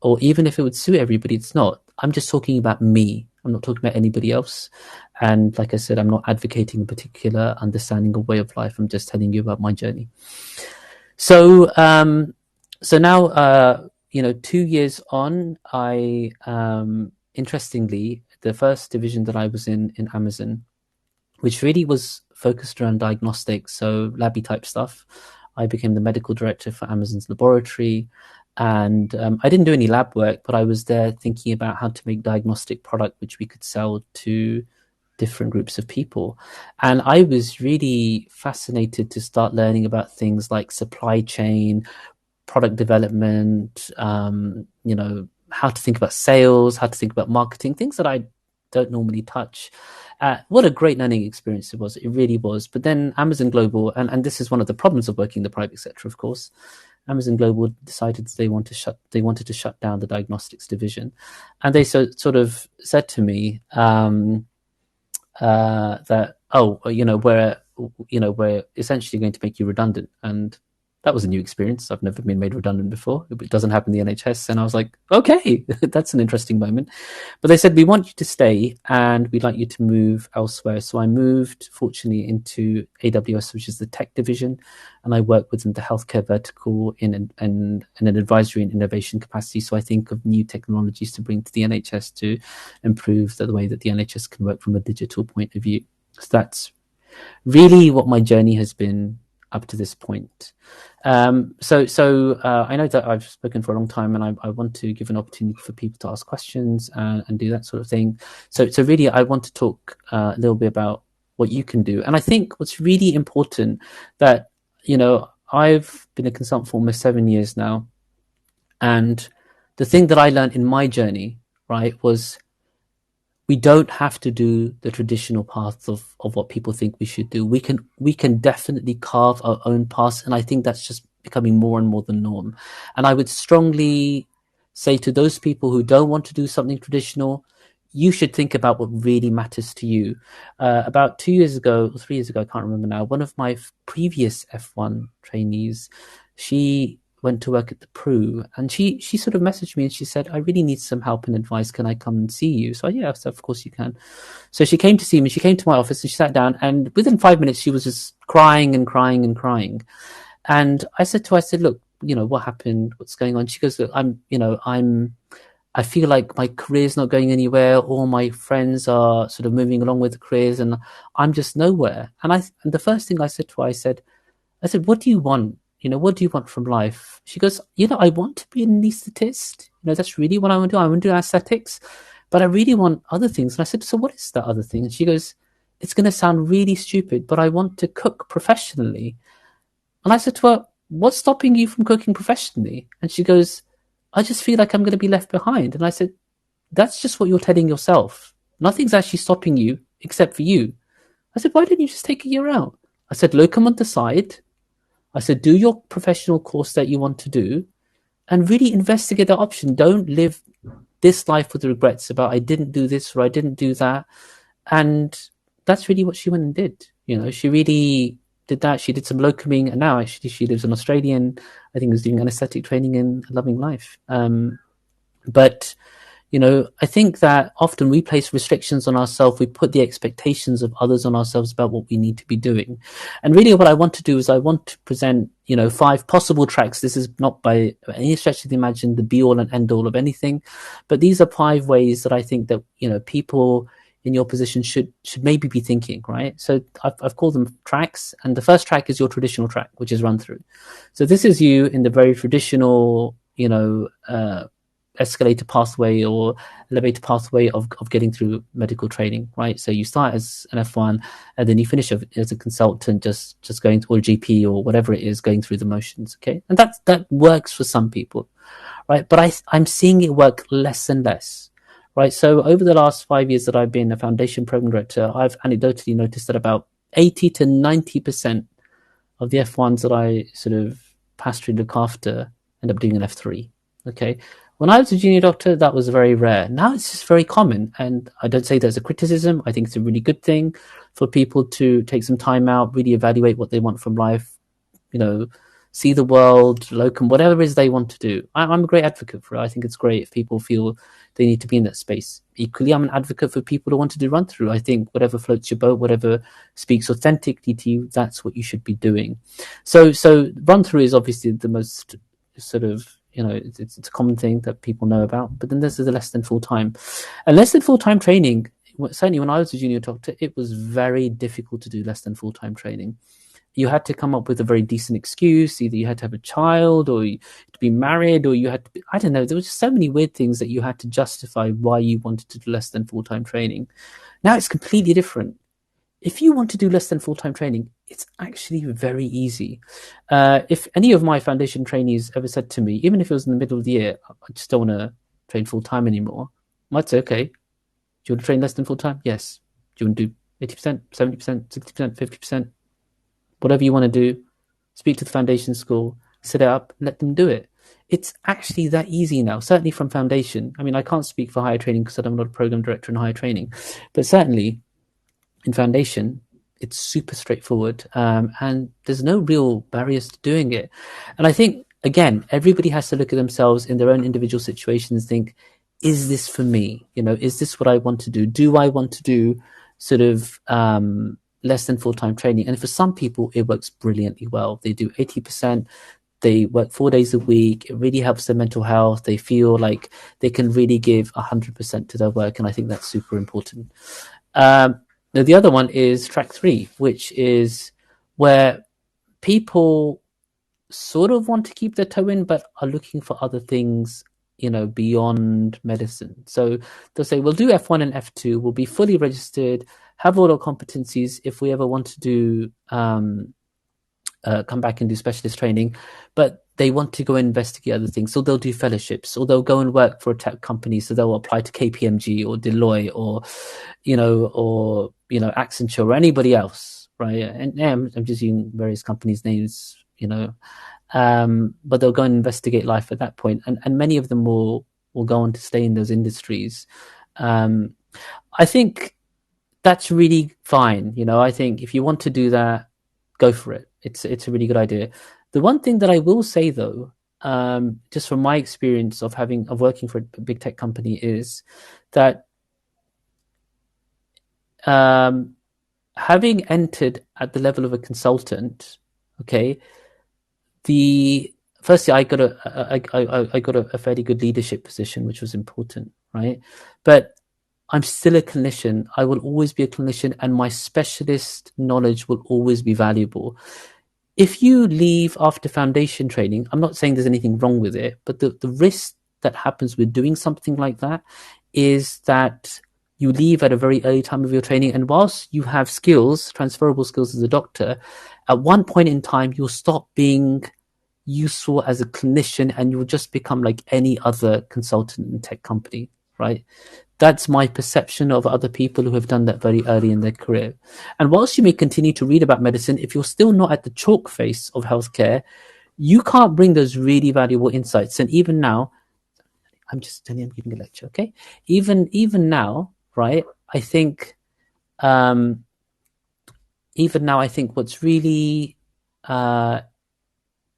or even if it would suit everybody, it's not. I'm just talking about me. I'm not talking about anybody else. And like I said, I'm not advocating a particular understanding or way of life. I'm just telling you about my journey. So, so now, 2 years on, interestingly, the first division that I was in Amazon, which really was focused around diagnostics, so labby type stuff. I became the medical director for Amazon's laboratory. And I didn't do any lab work, but I was there thinking about how to make diagnostic product which we could sell to different groups of people. And I was really fascinated to start learning about things like supply chain, product development, how to think about sales, how to think about marketing, things that I don't normally touch. What a great learning experience it was. It really was. But then Amazon Global, and this is one of the problems of working in the private sector, of course, Amazon Global decided they wanted to shut down the diagnostics division. And they sort of said to me, that, we're essentially going to make you redundant. And that was a new experience. I've never been made redundant before. It doesn't happen in the NHS. And I was like, okay, that's an interesting moment. But they said, we want you to stay and we'd like you to move elsewhere. So I moved, fortunately, into AWS, which is the tech division. And I work within the healthcare vertical in an advisory and innovation capacity. So I think of new technologies to bring to the NHS to improve the way that the NHS can work from a digital point of view. So that's really what my journey has been up to this point. So I know that I've spoken for a long time, and I want to give an opportunity for people to ask questions and do that sort of thing. So really, I want to talk a little bit about what you can do. And I think what's really important that, I've been a consultant for almost 7 years now. And the thing that I learned in my journey, right, was we don't have to do the traditional paths of what people think we should do. We can definitely carve our own paths, and I think that's just becoming more and more the norm. And I would strongly say to those people who don't want to do something traditional, you should think about what really matters to you. About 2 years ago, or 3 years ago, I can't remember now, one of my previous F1 trainees, she went to work at the Pru, and she sort of messaged me and she said, I really need some help and advice. Can I come and see you? So yeah, so of course you can. So she came to see me. She came to my office and she sat down, and within 5 minutes she was just crying and crying and crying. And I said to her, I said, look, what happened? What's going on? She goes, look, I feel like my career's not going anywhere. All my friends are sort of moving along with the careers and I'm just nowhere. And the first thing I said to her, I said, what do you want? What do you want from life? She goes, I want to be an anaesthetist. That's really what I want to do. I want to do aesthetics, but I really want other things. And I said, so what is that other thing? And she goes, it's going to sound really stupid, but I want to cook professionally. And I said to her, what's stopping you from cooking professionally? And she goes, I just feel like I'm going to be left behind. And I said, that's just what you're telling yourself. Nothing's actually stopping you except for you. I said, why didn't you just take a year out? I said, locum on the side. I said, do your professional course that you want to do and really investigate that option. Don't live this life with regrets about I didn't do this or I didn't do that. And that's really what she went and did. She really did that. She did some locuming, and now actually she lives in Australia and I think is doing anesthetic training in Loving Life. But I think that often we place restrictions on ourselves. We put the expectations of others on ourselves about what we need to be doing. And really what I want to do is I want to present, 5 possible tracks. This is not by any stretch of the imagination the be all and end all of anything, but these are 5 ways that I think that, people in your position should maybe be thinking, right? So I've called them tracks. And the first track is your traditional track, which is run through. So this is you in the very traditional, escalator pathway or elevator pathway of getting through medical training, right? So you start as an F1 and then you finish as a consultant, just going through, or GP or whatever it is, going through the motions, okay? And that works for some people, right? But I'm seeing it work less and less, right? So over the last 5 years that I've been a foundation program director, I've anecdotally noticed that about 80 to 90% of the F1s that I sort of pastorally look after end up doing an F3, okay? When I was a junior doctor, that was very rare. Now it's just very common. And I don't say there's a criticism. I think it's a really good thing for people to take some time out, really evaluate what they want from life, see the world, locum, whatever it is they want to do. I'm a great advocate for it. I think it's great if people feel they need to be in that space. Equally, I'm an advocate for people who want to do run through. I think whatever floats your boat, whatever speaks authentically to you, that's what you should be doing. So run through is obviously the most sort of, it's a common thing that people know about. But then there's the less than full time, and less than full time training. Certainly, when I was a junior doctor, it was very difficult to do less than full time training. You had to come up with a very decent excuse. Either you had to have a child, or to be married, or you had to be, I don't know. There was just so many weird things that you had to justify why you wanted to do less than full time training. Now it's completely different. If you want to do less than full time training, it's actually very easy. If any of my foundation trainees ever said to me, even if it was in the middle of the year, I just don't want to train full time anymore, I might say, okay, do you want to train less than full time? Yes. Do you want to do 80%, 70%, 60%, 50%? Whatever you want to do, speak to the foundation school, set it up, let them do it. It's actually that easy now, certainly from foundation. I mean, I can't speak for higher training because I'm not a program director in higher training, but certainly in foundation, it's super straightforward, and there's no real barriers to doing it. And I think, again, everybody has to look at themselves in their own individual situations and think, is this for me? Is this what I want to do? Do I want to do sort of less than full-time training? And for some people, it works brilliantly well. They do 80%. They work 4 days a week. It really helps their mental health. They feel like they can really give 100% to their work. And I think that's super important. Now, the other one is track 3, which is where people sort of want to keep their toe in, but are looking for other things, beyond medicine. So they'll say, we'll do F1 and F2. We'll be fully registered, have all our competencies if we ever want to do come back and do specialist training, but they want to go and investigate other things. So they'll do fellowships, or they'll go and work for a tech company. So they'll apply to KPMG or Deloitte or Accenture or anybody else, right? And I'm just using various companies' names, but they'll go and investigate life at that point. And many of them will go on to stay in those industries. I think that's really fine. I think if you want to do that, go for it. It's a really good idea. The one thing that I will say, though, just from my experience of working for a big tech company, is that having entered at the level of a consultant, okay, firstly I got a fairly good leadership position, which was important, right? But I'm still a clinician. I will always be a clinician, and my specialist knowledge will always be valuable. If you leave after foundation training, I'm not saying there's anything wrong with it, but the risk that happens with doing something like that is that you leave at a very early time of your training, and whilst you have skills, transferable skills as a doctor, at one point in time, you'll stop being useful as a clinician, and you'll just become like any other consultant in tech company, right? That's my perception of other people who have done that very early in their career. And whilst you may continue to read about medicine, if you're still not at the chalk face of healthcare, you can't bring those really valuable insights. And even now, I'm just telling you, I'm giving a lecture, okay? Even now, right? I think what's really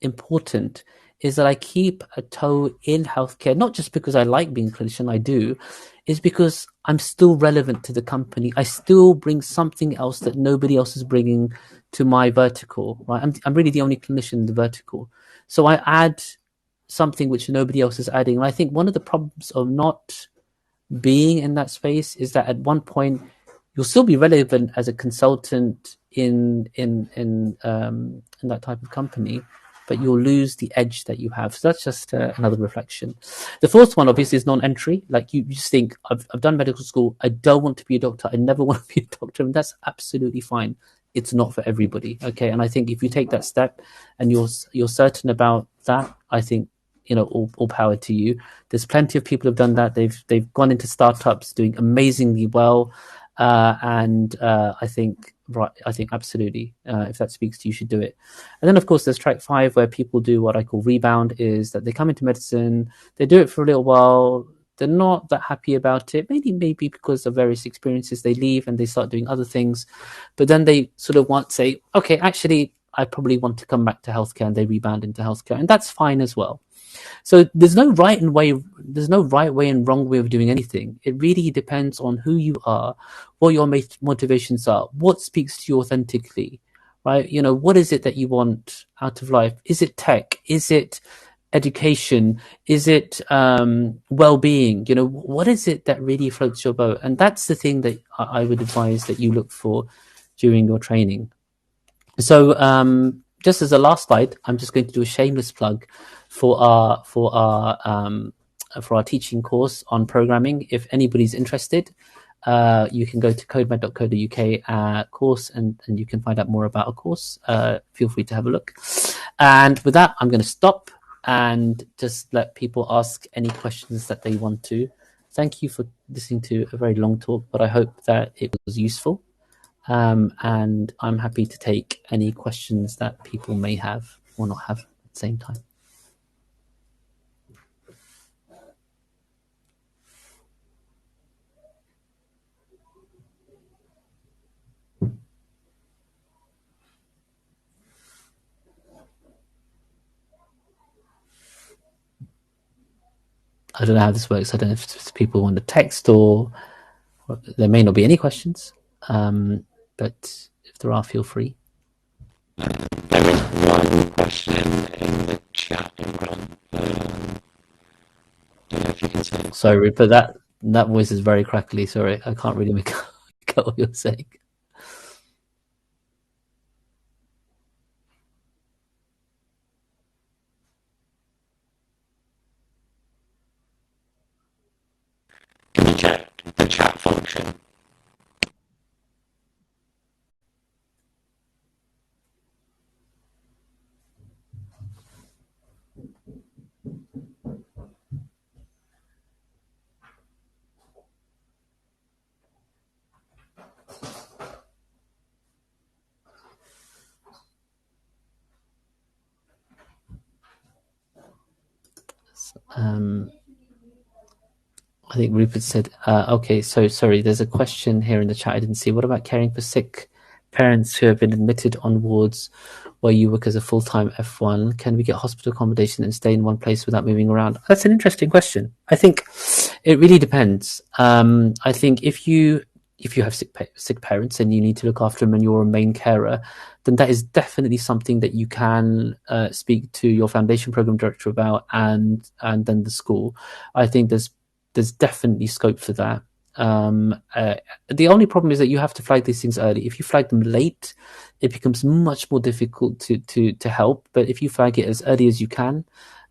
important is that I keep a toe in healthcare, not just because I like being a clinician, I do, is because I'm still relevant to the company. I still bring something else that nobody else is bringing to my vertical, right? I'm really the only clinician in the vertical. So I add something which nobody else is adding. And I think one of the problems of not being in that space is that at one point you'll still be relevant as a consultant in that type of company, but you'll lose the edge that you have. So that's just another reflection. The fourth one, obviously, is non-entry. Like you just think, I've done medical school. I don't want to be a doctor. I never want to be a doctor. And that's absolutely fine. It's not for everybody. Okay. And I think if you take that step and you're certain about that, I think, all power to you. There's plenty of people who've done that. They've gone into startups doing amazingly well. And I think absolutely, if that speaks to you, you should do it. And then, of course, there's track 5, where people do what I call rebound, is that they come into medicine, they do it for a little while, they're not that happy about it, maybe because of various experiences, they leave and they start doing other things, but then they sort of say, okay, actually, I probably want to come back to healthcare, and they rebound into healthcare, and that's fine as well. So there's no right way and wrong way of doing anything. It really depends on who you are, what your motivations are, what speaks to you authentically, right? What is it that you want out of life? Is it tech? Is it education? Is it well-being? What is it that really floats your boat? And that's the thing that I would advise that you look for during your training. So just as a last slide, I'm just going to do a shameless plug for our teaching course on programming. If anybody's interested, you can go to codemed.co.uk course, and you can find out more about our course. Feel free to have a look. And with that, I'm going to stop and just let people ask any questions that they want to. Thank you for listening to a very long talk, but I hope that it was useful. And I'm happy to take any questions that people may have or not have at the same time. I don't know how this works. I don't know if people want to text or there may not be any questions. But if there are, feel free. There is one question in the chat, Imran. Don't know if you can say it. Sorry, but that voice is very crackly. Sorry, I can't really make out what you're saying. Can you check the chat function? I think Rupert said, okay, so sorry, there's a question here in the chat I didn't see. What about caring for sick parents who have been admitted on wards where you work as a full-time F1? Can we get hospital accommodation and stay in one place without moving around? That's an interesting question. I think it really depends. I think if you have sick parents and you need to look after them and you're a main carer, then that is definitely something that you can speak to your foundation program director about, and then the school. I think there's definitely scope for that. The only problem is that you have to flag these things early. If you flag them late, it becomes much more difficult to help. But if you flag it as early as you can,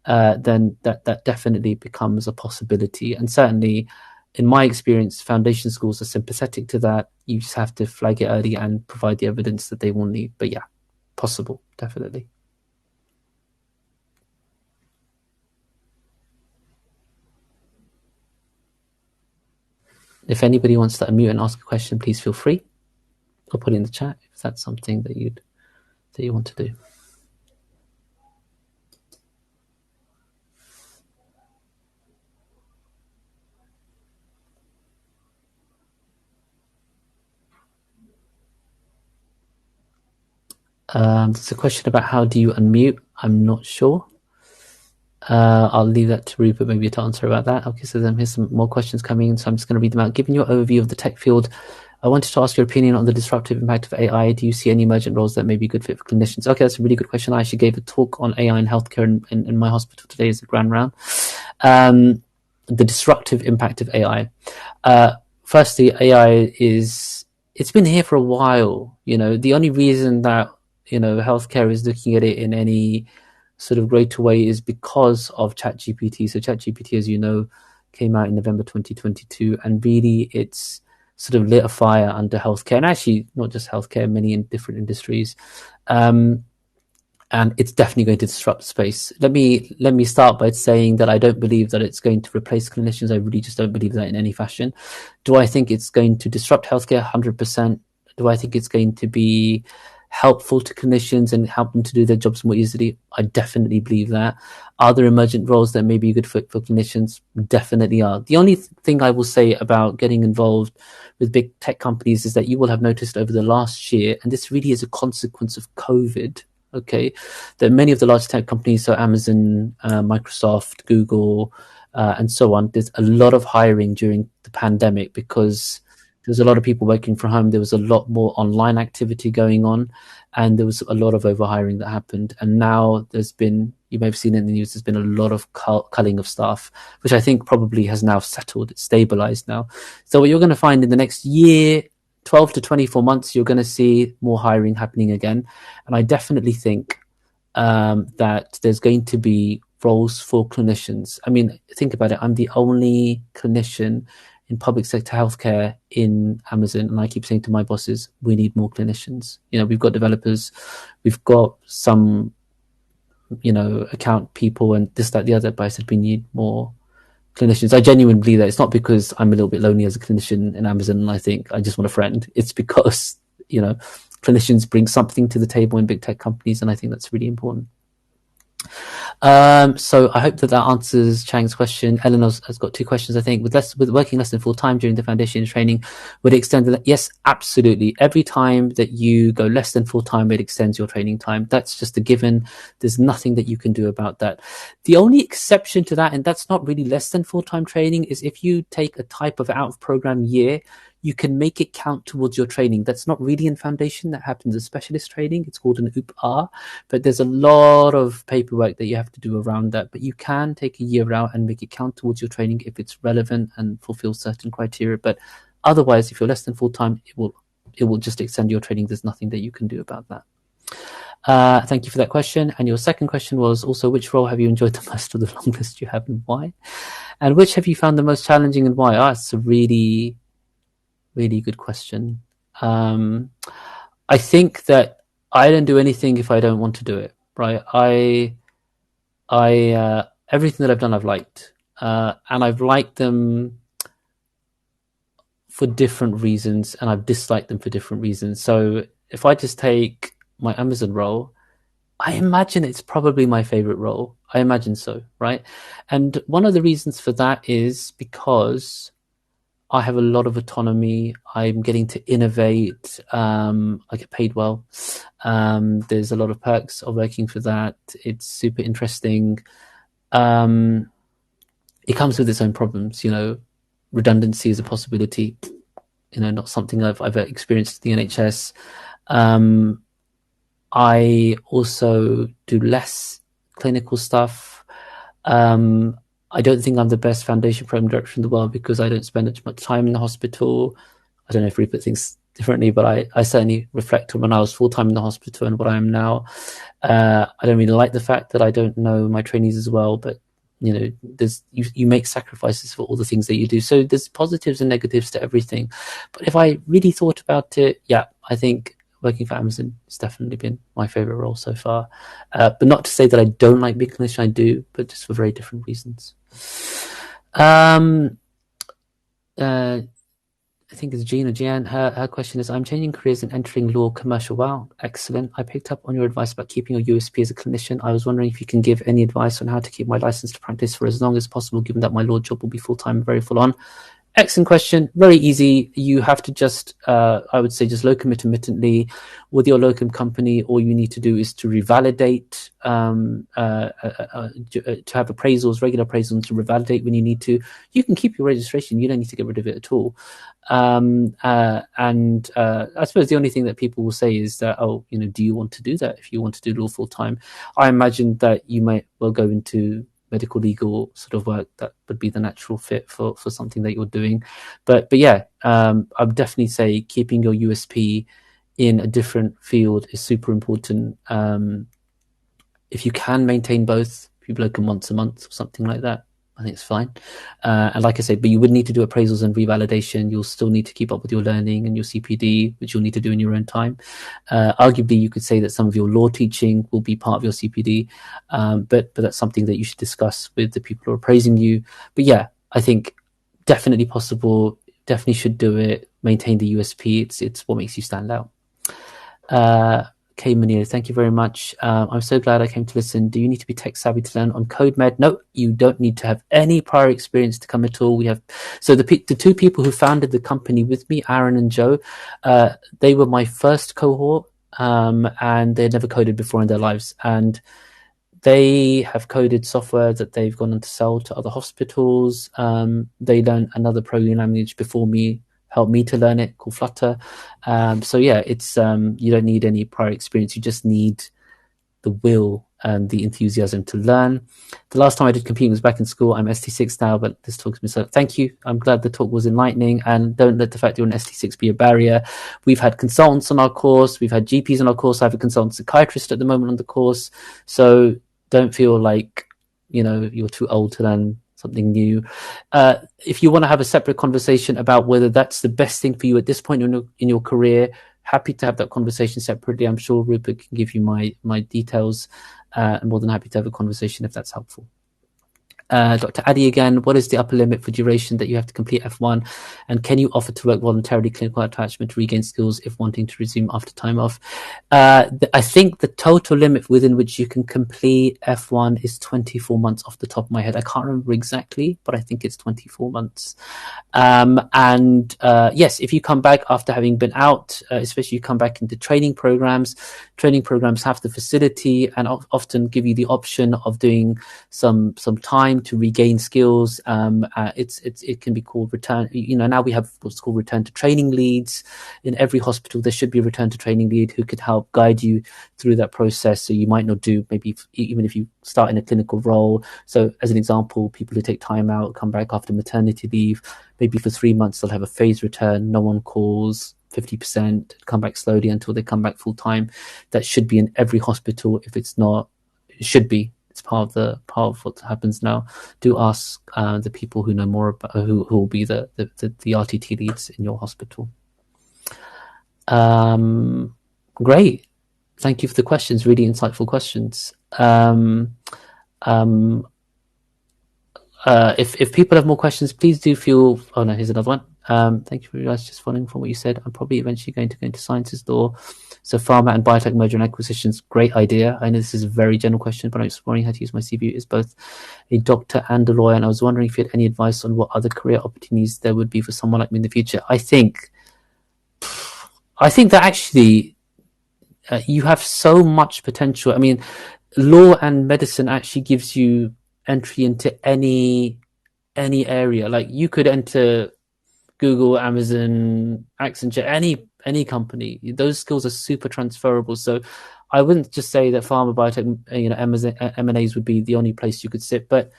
then that definitely becomes a possibility. And certainly, in my experience, foundation schools are sympathetic to that. You just have to flag it early and provide the evidence that they will need. But yeah, possible, definitely. If anybody wants to unmute and ask a question, please feel free, or put it in the chat if that's something that you want to do. There's a question about how do you unmute. I'm not sure. I'll leave that to Rupert maybe to answer about that. Okay, so then here's some more questions coming in, so I'm just going to read them out. Given your overview of the tech field, I wanted to ask your opinion on the disruptive impact of AI. Do you see any emergent roles that may be a good fit for clinicians? Okay, that's a really good question. I actually gave a talk on AI in healthcare in my hospital today as a grand round. The disruptive impact of AI. Firstly, AI it's been here for a while. The only reason that healthcare is looking at it in any sort of greater way is because of ChatGPT. So ChatGPT, as you know, came out in November 2022, and really it's sort of lit a fire under healthcare, and actually not just healthcare, many in different industries. And it's definitely going to disrupt space. Let me start by saying that I don't believe that it's going to replace clinicians. I really just don't believe that in any fashion. Do I think it's going to disrupt healthcare? 100%. Do I think it's going to be helpful to clinicians and help them to do their jobs more easily? I definitely believe that. Are there emergent roles that may be good for clinicians? Definitely are. The only thing I will say about getting involved with big tech companies is that you will have noticed over the last year, and this really is a consequence of COVID, Okay, that many of the large tech companies, so Amazon, Microsoft, Google, and so on, there's a lot of hiring during the pandemic because there's a lot of people working from home. There was a lot more online activity going on, and there was a lot of overhiring that happened. And now there's been, you may have seen in the news, there's been a lot of culling of staff, which I think probably has now settled, it's stabilized now. So what you're going to find in the next year, 12 to 24 months, you're going to see more hiring happening again. And I definitely think that there's going to be roles for clinicians. I mean, think about it. I'm the only clinician in public sector healthcare in Amazon, and I keep saying to my bosses, we need more clinicians. You know, we've got developers, we've got some, you know, account people, and this, that, the other. But I said we need more clinicians. I genuinely believe that. It's not because I'm a little bit lonely as a clinician in Amazon and I think I just want a friend. It's because, you know, clinicians bring something to the table in big tech companies, and I think that's really important. So I hope that that answers Chang's question. Eleanor has got two questions, I think. With working less than full time during the foundation training, would it extend that? Yes, absolutely. Every time that you go less than full time, it extends your training time. That's just a given. There's nothing that you can do about that. The only exception to that, and that's not really less than full time training, is if you take a type of out of program year, you can make it count towards your training. That's not really in foundation. That happens as specialist training. It's called an OOP-R, but there's a lot of paperwork that you have to do around that. But you can take a year out and make it count towards your training if it's relevant and fulfills certain criteria. But otherwise, if you're less than full time, it will just extend your training. There's nothing that you can do about that. Thank you for that question. And your second question was also, which role have you enjoyed the most of the long list you have and why? And which have you found the most challenging and why? It's a really good question. I think that I don't do anything if I don't want to do it, right? Everything that I've done, I've liked, and I've liked them for different reasons, and I've disliked them for different reasons. So if I just take my Amazon role, I imagine it's probably my favorite role. I imagine so, right? And one of the reasons for that is because I have a lot of autonomy. I'm getting to innovate. I get paid well. There's a lot of perks of working for that. It's super interesting. It comes with its own problems. You know, redundancy is a possibility. You know, not something I've ever experienced in the NHS. I also do less clinical stuff. I don't think I'm the best foundation program director in the world because I don't spend as much time in the hospital. I don't know if Rupert thinks differently, but I certainly reflect on when I was full-time in the hospital and what I am now. I don't really like the fact that I don't know my trainees as well, but you know, you make sacrifices for all the things that you do. So there's positives and negatives to everything. But if I really thought about it, yeah, I think working for Amazon has definitely been my favorite role so far. But not to say that I don't like being a clinician, I do, but just for very different reasons. I think it's Jean or Jian. Her question is, I'm changing careers and entering law commercial. Wow, excellent. I picked up on your advice about keeping your USP as a clinician. I was wondering if you can give any advice on how to keep my license to practice for as long as possible, given that my law job will be full-time and very full-on. Excellent question. Very easy. You have to just, I would say, just locum intermittently with your locum company. All you need to do is to revalidate, to have appraisals, regular appraisals, to revalidate when you need to. You can keep your registration. You don't need to get rid of it at all. And I suppose the only thing that people will say is that, oh, you know, do you want to do that if you want to do law full time? I imagine that you might well go into medical legal sort of work that would be the natural fit for something that you're doing. But yeah, I would definitely say keeping your USP in a different field is super important. If you can maintain both, people locum once a month or something like that, I think it's fine. And like I said, but you would need to do appraisals and revalidation. You'll still need to keep up with your learning and your CPD, which you'll need to do in your own time. Arguably, you could say that some of your law teaching will be part of your CPD, but that's something that you should discuss with the people who are appraising you. But yeah, I think definitely possible. Definitely should do it. Maintain the USP. It's what makes you stand out. Kay Munir, thank you very much. I'm so glad I came to listen. Do you need to be tech savvy to learn on CodeMed? No, you don't need to have any prior experience to come at all. We have, so the two people who founded the company with me, Aaron and Joe, they were my first cohort. and they'd never coded before in their lives. And they have coded software that they've gone on to sell to other hospitals. They learned another programming language before me, helped me to learn it, called Flutter. So yeah, it's you don't need any prior experience. You just need the will and the enthusiasm to learn. The last time I did computing was back in school. I'm ST6 now, but this talk to me. So thank you. I'm glad the talk was enlightening, and don't let the fact you're an ST6 be a barrier. We've had consultants on our course. We've had GPs on our course. I have a consultant psychiatrist at the moment on the course. So don't feel like, you're too old to learn something new. If you want to have a separate conversation about whether that's the best thing for you at this point in your career, happy to have that conversation separately. I'm sure Rupert can give you my details. I'm more than happy to have a conversation if that's helpful. Dr. Addy again, what is the upper limit for duration that you have to complete F1? And can you offer to work voluntarily clinical attachment to regain skills if wanting to resume after time off? I think the total limit within which you can complete F1 is 24 months off the top of my head. I can't remember exactly, but I think it's 24 months. Yes, if you come back after having been out, especially you come back into training programs have the facility and often give you the option of doing some time to regain skills. It can be called return. Now we have what's called return to training leads. In every hospital, there should be a return to training lead who could help guide you through that process. So you might not do, maybe even if you start in a clinical role. So as an example, people who take time out, come back after maternity leave, maybe for 3 months, they'll have a phased return. No one calls. 50%, come back slowly until they come back full time. That should be in every hospital. If it's not, it should be. It's part of what happens now. Do ask the people who know more about who will be the RTT leads in your hospital. Great, thank you for the questions. Really insightful questions. If people have more questions, please do feel. Oh no, here's another one. Thank you for you guys just following from what you said. I'm probably eventually going to go into sciences law. So pharma and biotech merger and acquisitions, great idea. I know this is a very general question, but I'm exploring how to use my CV as both a doctor and a lawyer. And I was wondering if you had any advice on what other career opportunities there would be for someone like me in the future. I think that actually you have so much potential. I mean, law and medicine actually gives you entry into any area. Like you could enter Google, Amazon, Accenture, any company. Those skills are super transferable. So I wouldn't just say that pharma, biotech, Amazon, M&As would be the only place you could sit, but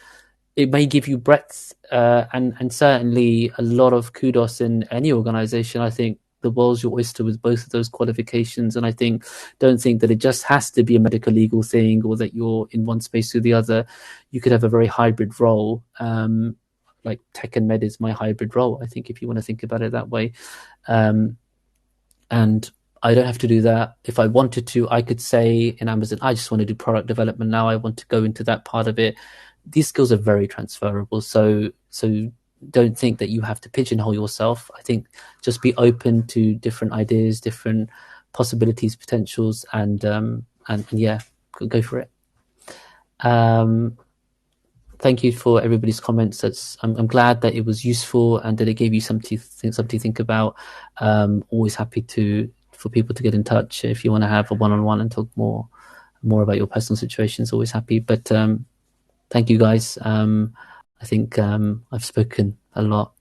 it may give you breadth and certainly a lot of kudos in any organization. I think the world's your oyster with both of those qualifications. And don't think that it just has to be a medical legal thing or that you're in one space or the other. You could have a very hybrid role. Like tech and med is my hybrid role, I think, if you want to think about it that way. And I don't have to do that. If I wanted to, I could say in Amazon, I just want to do product development now. I want to go into that part of it. These skills are very transferable. So don't think that you have to pigeonhole yourself. I think just be open to different ideas, different possibilities, potentials, and yeah, go for it. Thank you for everybody's comments. I'm glad that it was useful and that it gave you something to think about. Always happy for people to get in touch if you want to have a one-on-one and talk more about your personal situations. Always happy. But thank you guys. I think I've spoken a lot.